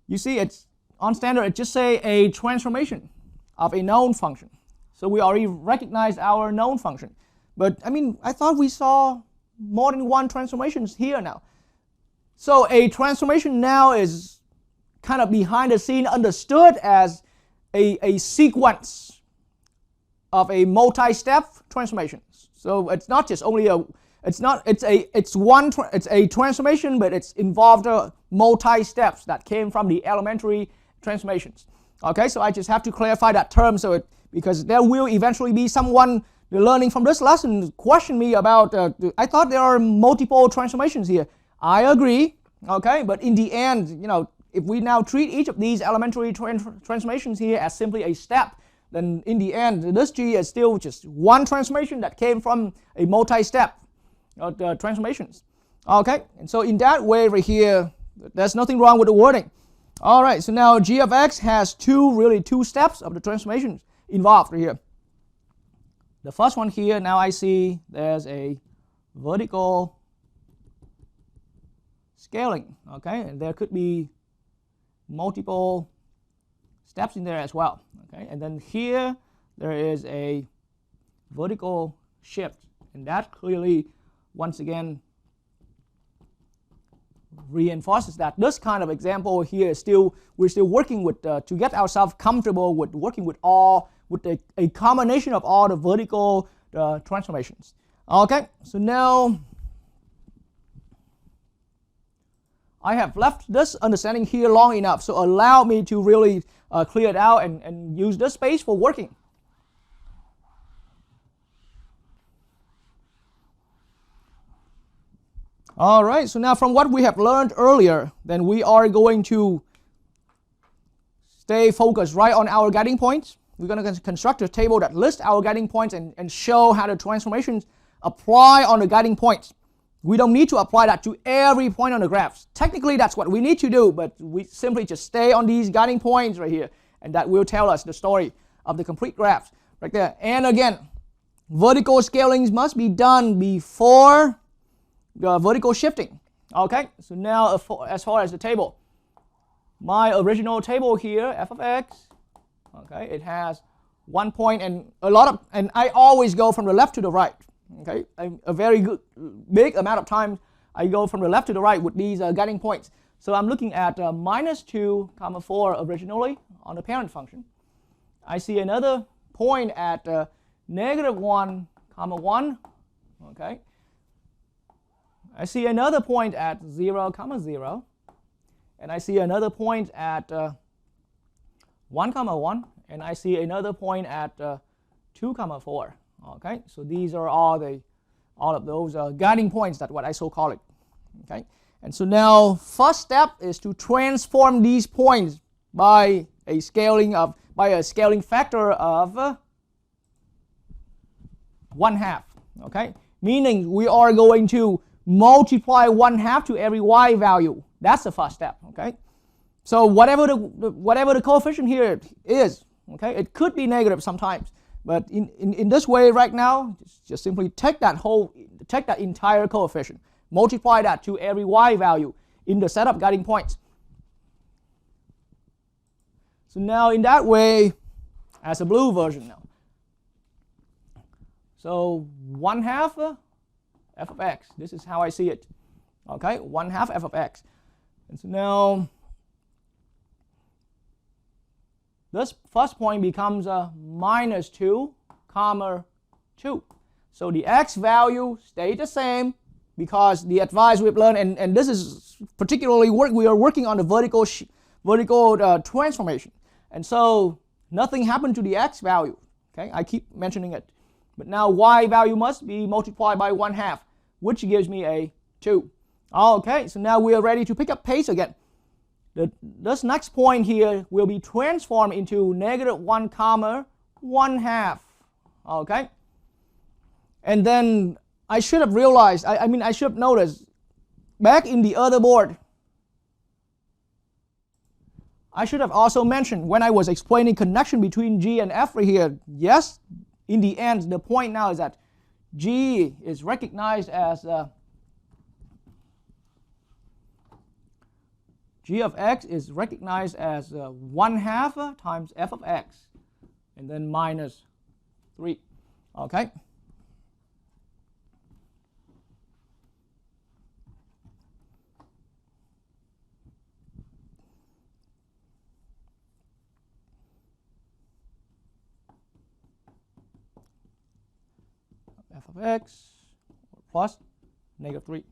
you see it's on standard, it just say a transformation of a known function. So we already recognized our known function. But I mean, I thought we saw more than one transformations here now. So a transformation now is kind of behind the scene understood as a sequence of a multi-step transformation. So it's not just only it's a transformation, but it's involved multi-steps that came from the elementary transformations. Okay, so I just have to clarify that term because there will eventually be someone learning from this lesson question me about I thought there are multiple transformations here. I agree, okay, but in the end, if we now treat each of these elementary transformations here as simply a step, then in the end, this g is still just one transformation that came from a multi-step transformations. Okay, and so in that way right here, there's nothing wrong with the wording. All right, so now g of x has two steps of the transformations involved right here. The first one here, now I see there's a vertical scaling, okay, and there could be multiple steps in there as well, okay, and then here there is a vertical shift, and that clearly once again reinforces that this kind of example here is we're still working with to get ourselves comfortable with working with a combination of all the vertical transformations. Okay, so now I have left this understanding here long enough, so allow me to really clear it out and use this space for working. All right, so now from what we have learned earlier, then we are going to stay focused right on our guiding points. We're going to construct a table that lists our guiding points and show how the transformations apply on the guiding points. We don't need to apply that to every point on the graphs. Technically, that's what we need to do, but we simply just stay on these guiding points right here, and that will tell us the story of the complete graphs right there. And again, vertical scalings must be done before the vertical shifting. Okay, so now as far as the table, my original table here, f of x, okay, it has 1 point and and I always go from the left to the right. Okay, a very big amount of time I go from the left to the right with these guiding points. So I'm looking at -2, 4 originally on the parent function. I see another point at -1, 1. Okay. I see another point at 0, 0. And I see another point at 1, 1. And I see another point at 2, 4. Okay, so these are all of those guiding points, that's what I so call it. Okay, and so now first step is to transform these points by a scaling factor of 1/2. Okay, meaning we are going to multiply 1/2 to every y value. That's the first step. Okay, so whatever the coefficient here is, okay, it could be negative sometimes. But in this way right now, just simply take that entire coefficient, multiply that to every y value in the set of guiding points. So now in that way, as a blue version now. So 1/2 f of x, this is how I see it. Okay, 1/2 f of x. And so now this first point becomes a -2, 2. So the x value stayed the same because the advice we've learned, and this is particularly we are working on the vertical transformation. And so nothing happened to the x value. Okay, I keep mentioning it. But now y value must be multiplied by 1/2, which gives me a 2. Okay, so now we are ready to pick up pace again. This next point here will be transformed into -1, 1/2. Okay, and then I should have realized, I mean, I should have noticed back in the other board, I should have also mentioned when I was explaining connection between G and F right here, yes, in the end, the point now is that G is recognized as G of x is recognized as 1/2 times f of x, and then minus 3. Okay. F of x plus negative 3.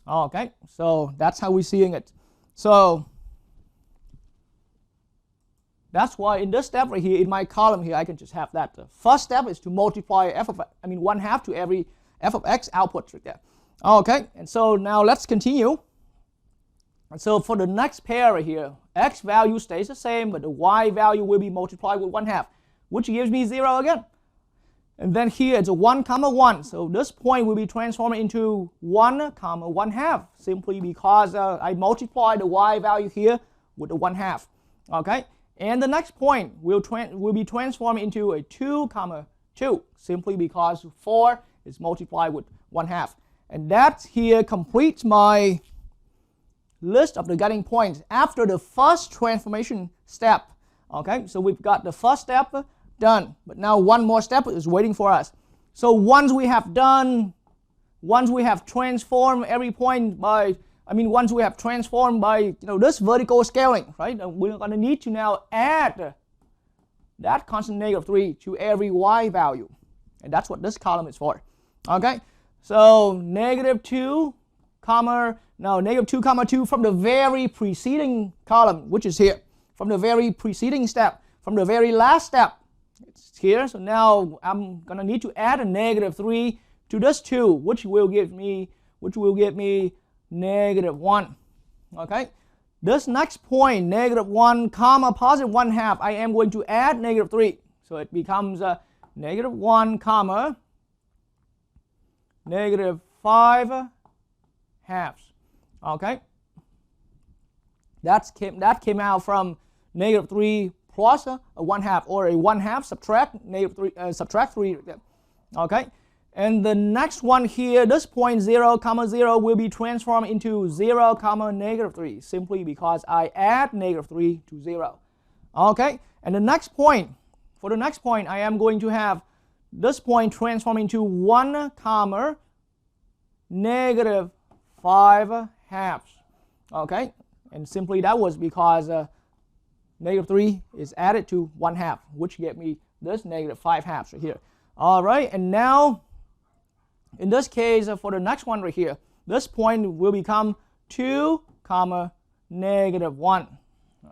Okay, so that's how we're seeing it. So that's why in this step right here, in my column here, I can just have that. The first step is to multiply 1/2 to every f of x output right there. Okay, and so now let's continue. And so for the next pair right here, x value stays the same, but the y value will be multiplied with 1/2, which gives me 0 again. And then here it's a 1, 1. So this point will be transformed into 1, 1/2, simply because I multiply the y value here with the 1/2. Okay, and the next point will be transformed into a 2, 2, simply because 4 is multiplied with 1/2. And that here completes my list of the guiding points after the first transformation step. Okay, so we've got the first step done, but now one more step is waiting for us. So once we have transformed every point by, once we have transformed by this vertical scaling, right? We're going to need to now add that constant negative 3 to every y value, and that's what this column is for. Okay, so negative 2, negative 2, 2 from the very preceding column, which is here, from the very preceding step, from the very last step. It's here, so now I'm gonna need to add a negative 3 to this 2, which will give me negative 1. Okay, this next point, negative 1, positive 1/2, I am going to add negative 3, so it becomes negative 1, negative 5 halves. Okay, that came out from negative 3 plus a 1/2, or a 1/2 subtract negative 3, subtract 3. Okay, and the next one here, this point 0, 0 will be transformed into 0, negative 3, simply because I add negative 3 to 0. Okay, and the next point, for the next point, I am going to have this point transform into 1, negative 5 halves. Okay, and simply that was because negative 3 is added to 1/2, which gave me this negative 5 halves right here. All right, and now in this case, for the next one right here, this point will become 2, negative 1.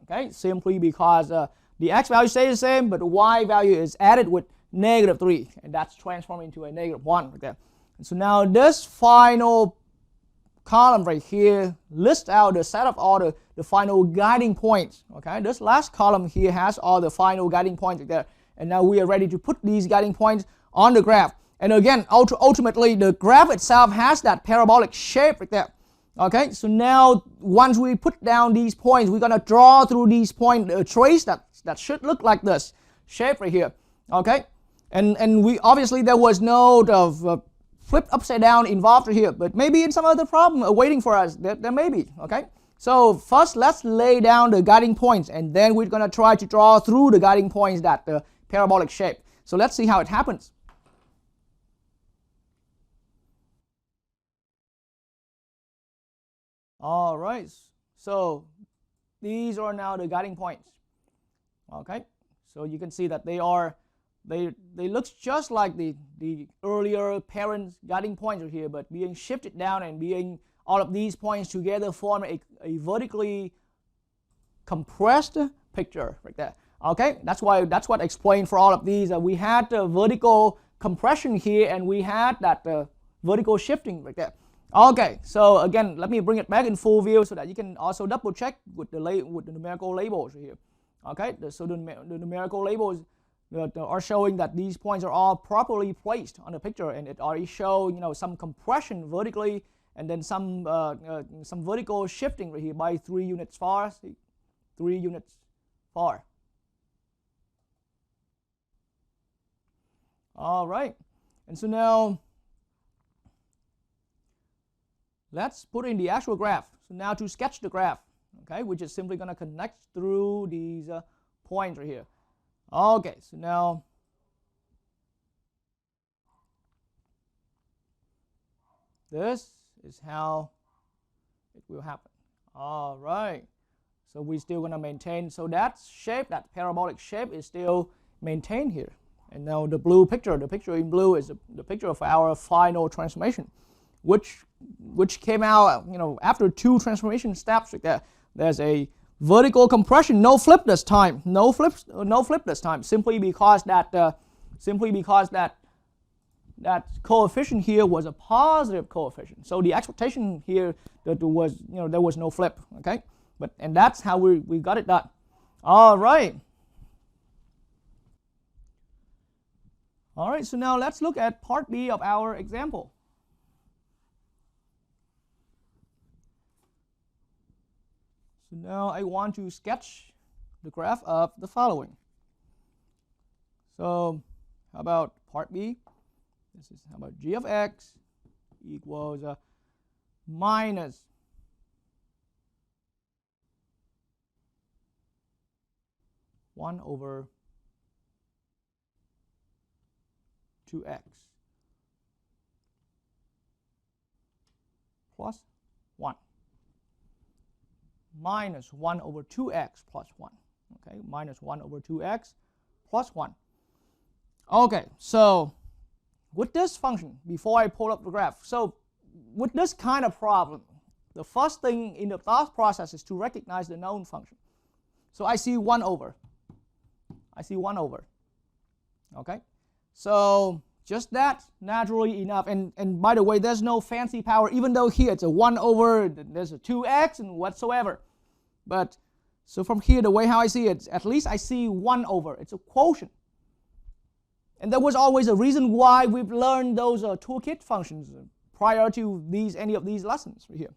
Okay, simply because the x value stays the same, but the y value is added with negative 3, and that's transformed into a negative 1 right there. And so now this final column right here lists out the set of all the final guiding points. Okay, this last column here has all the final guiding points right there, and now we are ready to put these guiding points on the graph. And again, ultimately the graph itself has that parabolic shape right there. Okay, so now once we put down these points, we're gonna draw through these points a trace that should look like this shape right here. Okay, and we obviously there was no flipped upside down involved here, but maybe in some other problem waiting for us, there may be. Okay, so first let's lay down the guiding points, and then we're going to try to draw through the guiding points that parabolic shape. So let's see how it happens. All right, so these are now the guiding points. Okay, so you can see that they look just like the earlier parent guiding points are here, but being shifted down and being all of these points together form a vertically compressed picture right there. Okay, that's what explained for all of these. We had the vertical compression here, and we had that vertical shifting right there. Okay, so again, let me bring it back in full view so that you can also double check with the numerical labels right here. Okay, so the numerical labels are showing that these points are all properly placed on the picture, and it already shows some compression vertically, and then some vertical shifting right here by 3 units far. See, 3 units far. All right, and so now let's put in the actual graph. So now to sketch the graph, okay, we're just simply going to connect through these points right here. Okay, so now this is how it will happen. All right, so we're still going to maintain, so that shape, that parabolic shape is still maintained here. And now the blue picture, the picture in blue is the picture of our final transformation, which came out, after 2 transformation steps like that. There's a vertical compression, no flip this time, no flip this time, simply because that coefficient here was a positive coefficient. So the expectation here that there was no flip, okay? And that's how we got it done. All right. All right, so now let's look at part B of our example. So now I want to sketch the graph of the following. So how about part B? This is how about g of x equals minus one over 2x plus 1 minus 1 over 2x plus 1. Okay, minus 1 over 2x plus 1. Okay, so with this function, before I pull up the graph, so with this kind of problem, the first thing in the thought process is to recognize the known function. So I see 1 over. I see 1 over. Okay, so just that, naturally enough, and by the way, there's no fancy power, even though here it's a 1 over, there's a 2x and whatsoever. But so from here, the way how I see it, at least I see 1 over. It's a quotient. And there was always a reason why we've learned those toolkit functions prior to any of these lessons right here.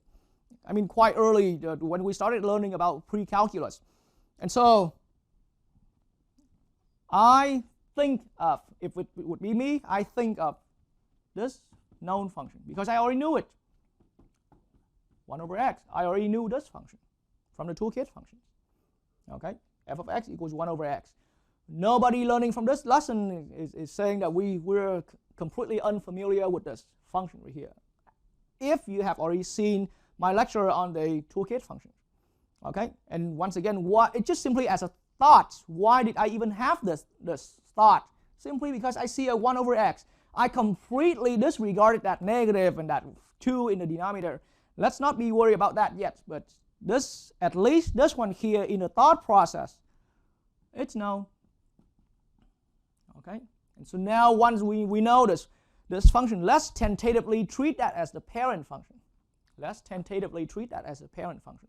I mean, quite early when we started learning about pre-calculus. And so I think of, if it would be me, I think of this known function because I already knew it. 1 over x. I already knew this function from the toolkit functions. Okay, f of x equals 1 over x. Nobody learning from this lesson is saying that we're completely unfamiliar with this function right here. If you have already seen my lecture on the toolkit functions. Okay, and once again, it's just simply as a thought. Why did I even have this thought? Simply because I see a 1 over x. I completely disregarded that negative and that 2 in the denominator. Let's not be worried about that yet, but this, at least this one here in the thought process, it's known. Okay, and so now once we know this function, let's tentatively treat that as the parent function. Let's tentatively treat that as a parent function.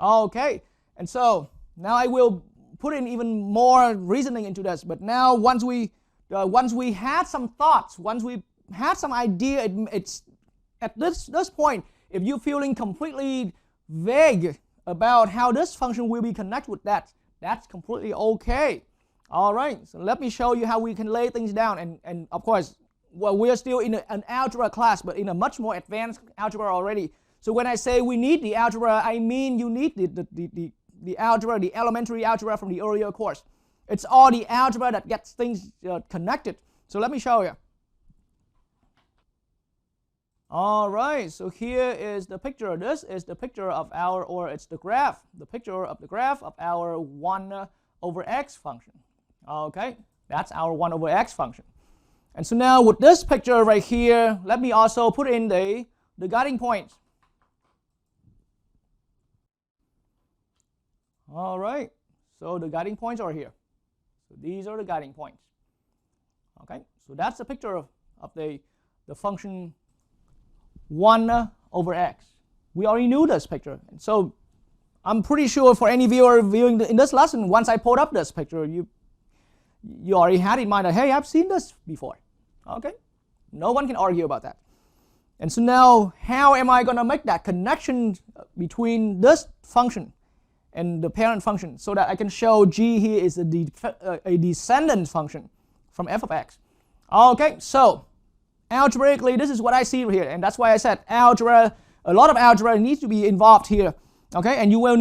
Okay, and so now I will put in even more reasoning into this. But now once we had some thoughts, once we had some idea, it's at this point, if you're feeling completely vague about how this function will be connected with that, that's completely okay. All right, so let me show you how we can lay things down. And of course, well, we're still in an algebra class, but in a much more advanced algebra already. So when I say we need the algebra, I mean you need the algebra, the elementary algebra from the earlier course. It's all the algebra that gets things connected. So let me show you. All right, so here is the picture. This is the picture of it's the graph, the picture of the graph of our 1 over x function. Okay, that's our 1 over x function. And so now with this picture right here, let me also put in the guiding points. All right, so the guiding points are here. So these are the guiding points. Okay, so that's the picture of the function 1 over x. We already knew this picture. And so I'm pretty sure for any viewer viewing in this lesson, once I pulled up this picture, you already had in mind that, hey, I've seen this before. Okay, no one can argue about that. And so now, how am I going to make that connection between this function and the parent function so that I can show g here is a descendant function from f of x? Okay, so algebraically, this is what I see here, and that's why I said algebra, a lot of algebra needs to be involved here. Okay, and you will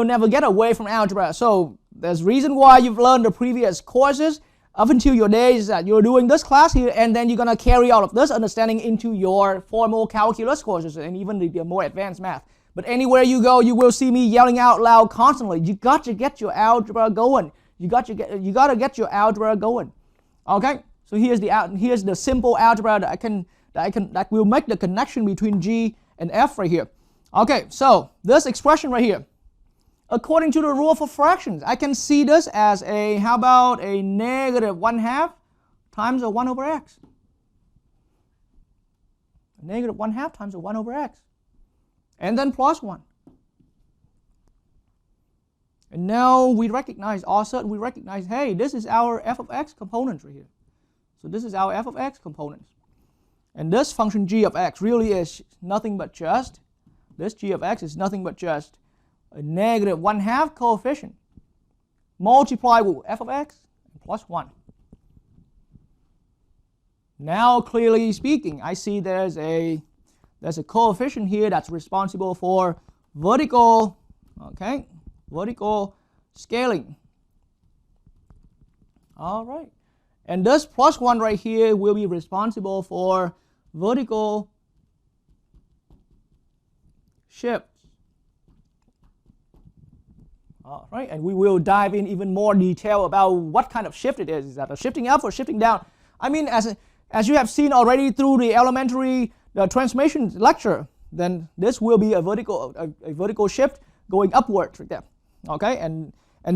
never get away from algebra. So there's reason why you've learned the previous courses up until your days that you're doing this class here, and then you're gonna carry all of this understanding into your formal calculus courses and even the more advanced math. But anywhere you go, you will see me yelling out loud constantly. You got to get your algebra going. You got to get your algebra going. Okay, so here's the simple algebra that will make the connection between g and f right here. Okay, so this expression right here, according to the rule for fractions, I can see this as how about a negative 1/2 times a 1 over x. A negative 1/2 times a 1 over x. And then plus 1. And now we recognize, all of a sudden we recognize, hey, this is our f of x components right here. So this is our f of x components. And this function g of x really is nothing but just, this g of x is nothing but just a negative 1/2 coefficient multiplied with f of x plus 1. Now clearly speaking, I see there's a coefficient here that's responsible for vertical, okay, vertical scaling. All right. And this plus 1 right here will be responsible for vertical shifts. All right, and we will dive in even more detail about what kind of shift it is. Is that a shifting up or shifting down? I mean, as you have seen already through the elementary transformation lecture, then this will be a vertical shift going upwards right there. Okay, and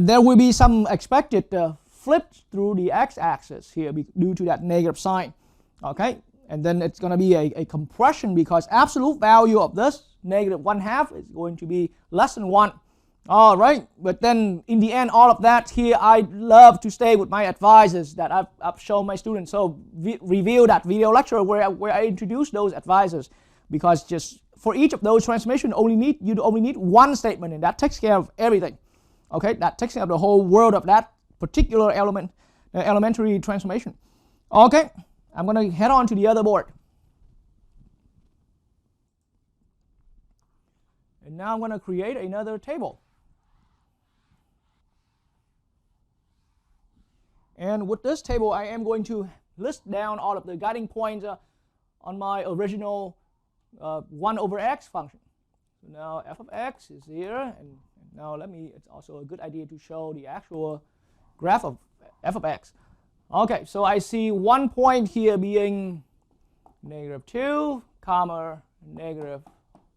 there will be some expected flips through the x-axis here due to that negative sign. Okay, and then it's going to be a compression because absolute value of this negative 1/2 is going to be less than 1. All right, but then in the end, all of that here, I love to stay with my advisors that I've shown my students. So review that video lecture where I introduce those advisors, because just for each of those transformations, you only need one statement, and that takes care of everything. Okay, that takes care of the whole world of that particular elementary transformation. Okay, I'm going to head on to the other board. And now I'm going to create another table. And with this table, I am going to list down all of the guiding points on my original 1 over x function. So now f of x is here, and now it's also a good idea to show the actual graph of f of x. Okay, so I see one point here being negative 2, comma, negative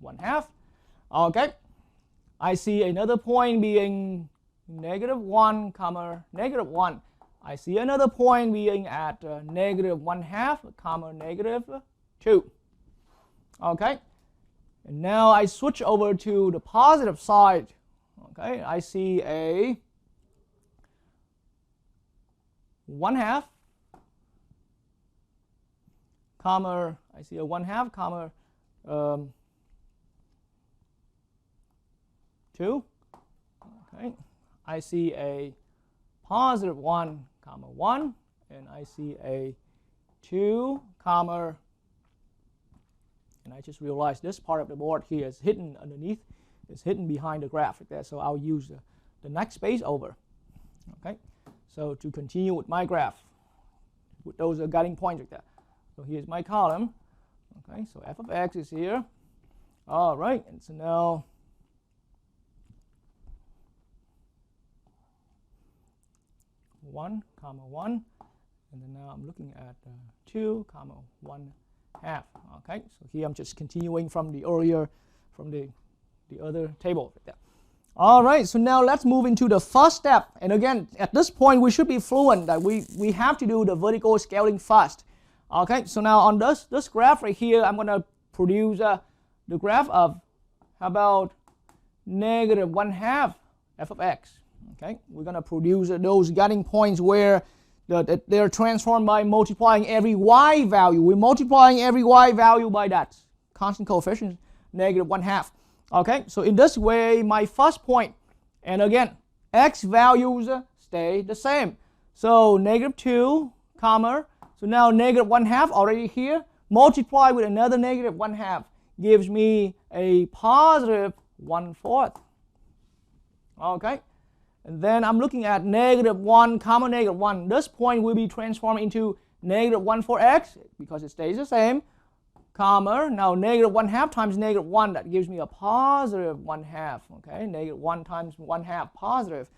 1/2. Okay, I see another point being negative 1, comma, negative 1. I see another point being at negative 1/2, comma, negative 2. Okay, and now I switch over to the positive side. Okay, I see a 1/2, comma, I see a 1/2, comma, 2. Okay, I see a positive 1, comma 1, and I see a 2, comma, and I just realized this part of the board here is hidden underneath, is hidden behind the graph right there, so I'll use the next space over. Okay, so to continue with my graph, with those guiding points right there. So here's my column. Okay, so f of x is here. All right, and so now one, comma 1, and then now I'm looking at 2, comma 1/2. Okay, so here I'm just continuing from the other table right there. All right, so now let's move into the first step. And again, at this point, we should be fluent that we have to do the vertical scaling first. Okay, so now on this graph right here, I'm going to produce the graph of, how about, negative 1/2 f of x. Okay, we're going to produce those guiding points where they're transformed by multiplying every y value. We're multiplying every y value by that constant coefficient, negative 1/2. Okay, so in this way, my first point, and again, x values stay the same. So negative 2, comma, so now negative 1/2 already here, multiply with another negative 1/2 gives me a positive 1/4. Okay, and then I'm looking at negative 1, comma, negative 1. This point will be transformed into negative 1/4x because it stays the same, comma, now negative 1/2 times negative 1, that gives me a positive 1/2. Okay, negative 1 times 1/2, positive.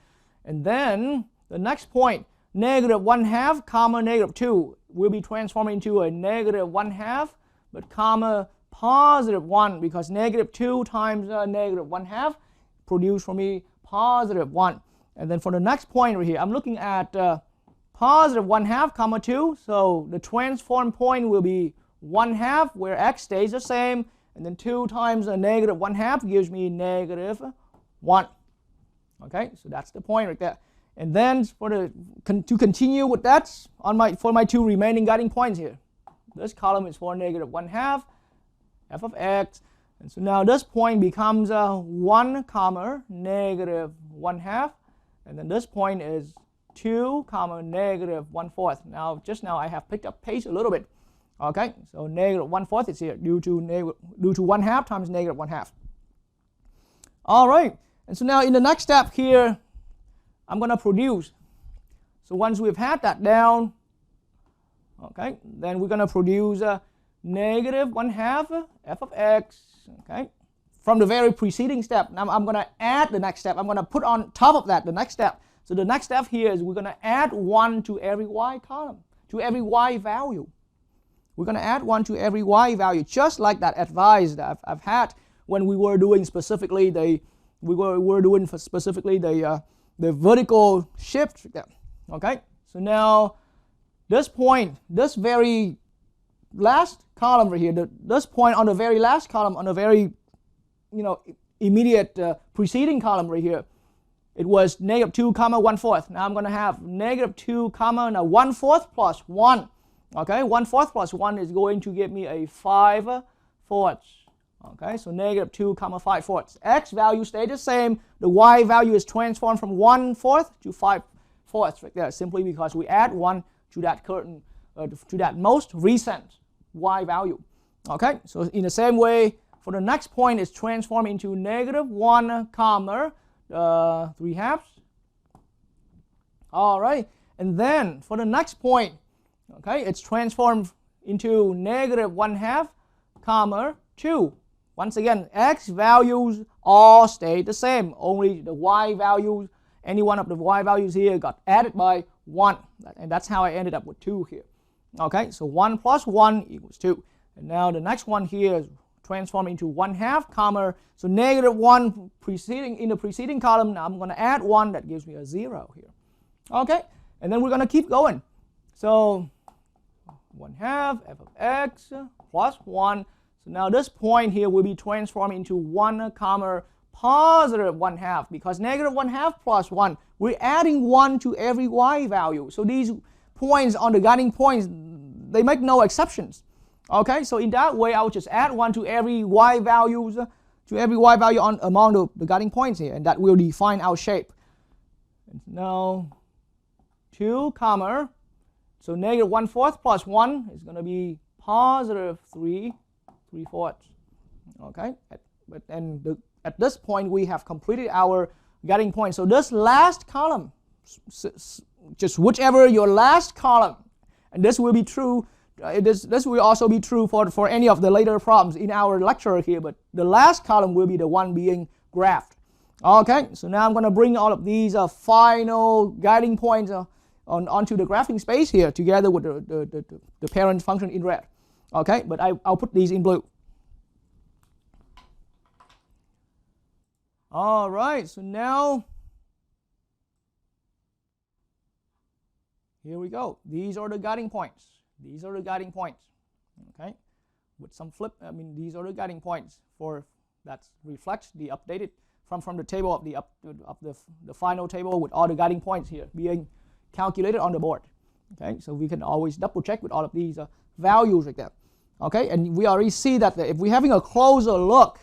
And then the next point, negative 1/2, comma, negative 2 will be transformed into a negative 1/2, but comma, positive 1, because negative 2 times negative 1/2 produce for me positive 1. And then for the next point right here, I'm looking at positive 1/2, comma 2, so the transform point will be 1/2 where x stays the same, and then 2 times a negative 1/2 gives me negative 1. Okay, so that's the point right there. And then to continue with that, for my two remaining guiding points here, this column is for negative 1/2 f of x, and so now this point becomes 1 comma negative 1/2, and then this point is 2 comma negative 1/4. Now just now I have picked up pace a little bit. Okay, so negative 1/4 is here due to 1/2 times negative 1/2. All right, and so now in the next step here, I'm going to produce. So once we've had that down, okay, then we're going to produce negative 1/2 f of x, okay, from the very preceding step. Now I'm going to add the next step. I'm going to put on top of that the next step. So the next step here is we're going to add 1 to every y column, to every y value. We're going to add 1 to every y value, just like that advice that I've had when we were doing specifically the vertical shift. Okay, so now this point, this very last column right here, this point on the very last column, on the very immediate preceding column right here, it was negative 2 comma 1/4. Now I'm going to have negative 2 comma now 1/4 plus 1. Okay, 1/4 plus 1 is going to give me a 5/4. Okay, so negative 2 comma 5/4. X value stayed the same. The y value is transformed from 1/4 to 5/4 right there, simply because we add 1 to that current, to that most recent y value. Okay, so in the same way, for the next point, it's transformed into negative 1 comma 3/2. All right, and then for the next point, okay, it's transformed into negative 1/2 comma 2. Once again, x values all stay the same. Only the y values, any one of the y values here got added by 1. And that's how I ended up with 2 here. Okay, so 1 plus 1 equals 2. And now the next one here is transformed into 1/2 comma. So negative 1 in the preceding column. Now I'm going to add 1. That gives me a 0 here. Okay, and then we're going to keep going. So 1/2 f of x plus 1. So now this point here will be transformed into 1 comma positive 1/2, because negative 1/2 plus 1, we're adding 1 to every y value. So these points on the guiding points, they make no exceptions. Okay, so in that way, I will just add 1 to every y values, among the guiding points here, and that will define our shape. And now 2 comma, so negative 1/4 plus 1 is going to be positive 3/4. Okay, at this point we have completed our guiding point. So this last column, just whichever your last column, and this will be true. This will also be true for any of the later problems in our lecture here. But the last column will be the one being graphed. Okay, so now I'm going to bring all of these final guiding points onto the graphing space here, together with the parent function in red. Okay, but I'll put these in blue. All right, so now here we go. These are the guiding points. These are the guiding points. Okay, with some flip. I mean, these are the guiding points that reflects the updated from the table of the final table with all the guiding points here being calculated on the board. Okay, so we can always double check with all of these values like that. Okay, and we already see that if we're having a closer look,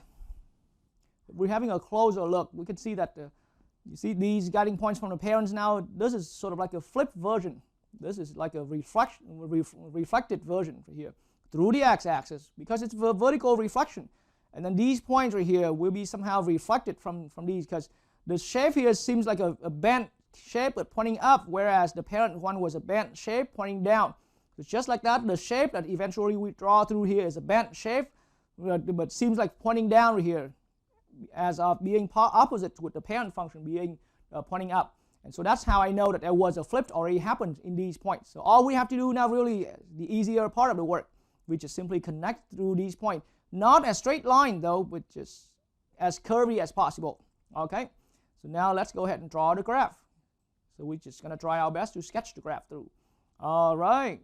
we can see that you see these guiding points from the parents now. This is sort of like a flipped version. This is like a reflected version here through the x-axis because it's a vertical reflection. And then these points right here will be somehow reflected from these, because the shape here seems like a bent shape but pointing up, whereas the parent one was a bent shape pointing down. It's just like that. The shape that eventually we draw through here is a bent shape, but seems like pointing down here, as of being opposite with the parent function being pointing up. And so that's how I know that there was a flip already happened in these points. So all we have to do now, really the easier part of the work, we just simply connect through these points. Not a straight line though, but just as curvy as possible. Okay, so now let's go ahead and draw the graph. So we're just going to try our best to sketch the graph through. All right,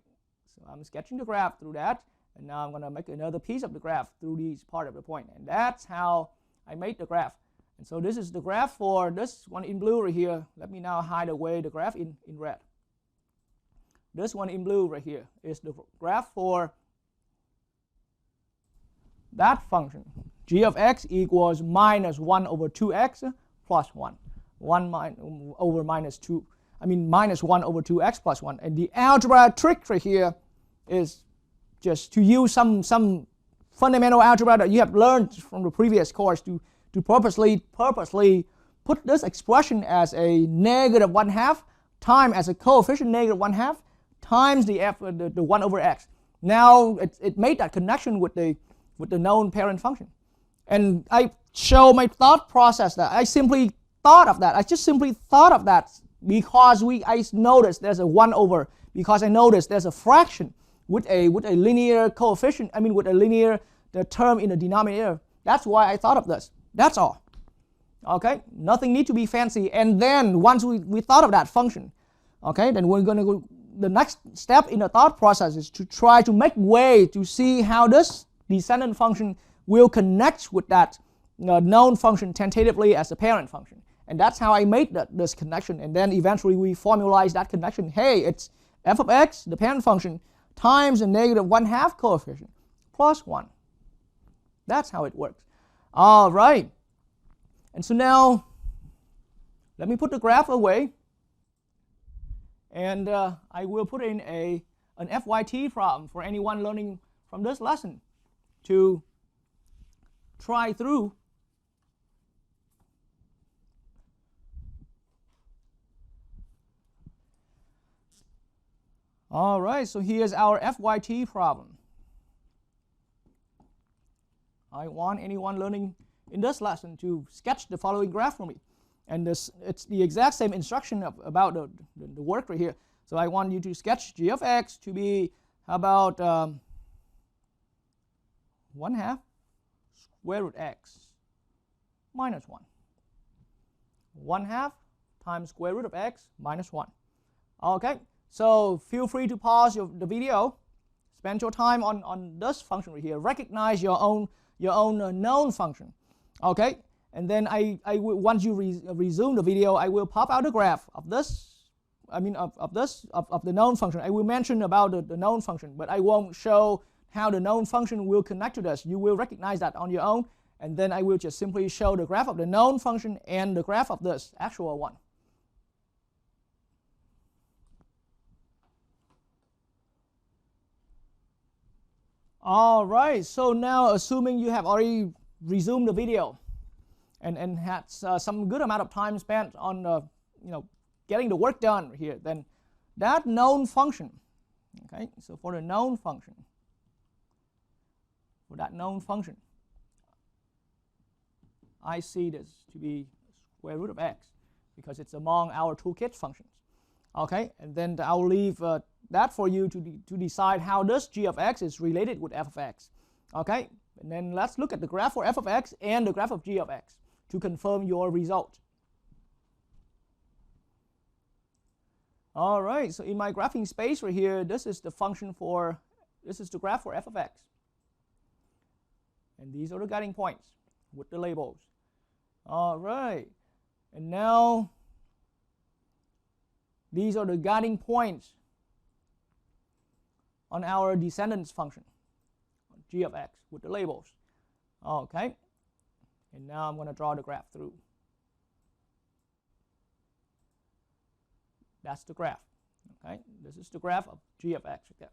so I'm sketching the graph through that, and now I'm going to make another piece of the graph through these part of the point, and that's how I made the graph. And so this is the graph for this one in blue right here. Let me now hide away the graph in red. This one in blue right here is the graph for that function. G of x equals minus 1 over 2x plus 1. 1 over minus 2. I mean minus 1 over 2x plus 1. And the algebra trick right here is just to use some fundamental algebra that you have learned from the previous course to purposely put this expression as a negative 1/2 times as a coefficient negative 1/2 times the 1 over x. Now it made that connection with the known parent function. And I show my thought process that I simply thought of that. I just simply thought of that because I noticed there's a 1 over, because I noticed there's a fraction with a linear coefficient, I mean with a linear term in the denominator. That's why I thought of this. That's all. Okay, nothing need to be fancy. And then once we thought of that function, okay, then we're going to go, the next step in the thought process is to try to make way to see how this descendant function will connect with that known function tentatively as a parent function. And that's how I made this connection. And then eventually we formalize that connection. Hey, it's f of x, the parent function, times the negative 1/2 coefficient plus 1. That's how it works. All right. And so now let me put the graph away. And I will put in an FYT problem for anyone learning from this lesson to try through. All right, so here's our FYT problem. I want anyone learning in this lesson to sketch the following graph for me. And it's the exact same instruction about the work right here. So I want you to sketch g of x to be, how about 1/2 square root x minus 1. 1/2 times square root of x minus 1. Okay, so feel free to pause the video, spend your time on this function right here, recognize your own known function. Okay, and then once you resume the video, I will pop out the graph of this, of the known function. I will mention about the known function, but I won't show how the known function will connect to this. You will recognize that on your own, and then I will just simply show the graph of the known function and the graph of this actual one. All right, so now assuming you have already resumed the video and had some good amount of time spent on getting the work done here, then that known function, okay, so for the known function, I see this to be square root of x because it's among our toolkit functions. Okay, and then I'll leave that for you to decide how this g of x is related with f of x. Okay, and then let's look at the graph for f of x and the graph of g of x to confirm your result. All right, so in my graphing space right here, this is the graph for f of x. And these are the guiding points with the labels. All right, and now these are the guiding points on our descendants function, g of x, with the labels. Okay, and now I'm going to draw the graph through. That's the graph. Okay, this is the graph of g of x again.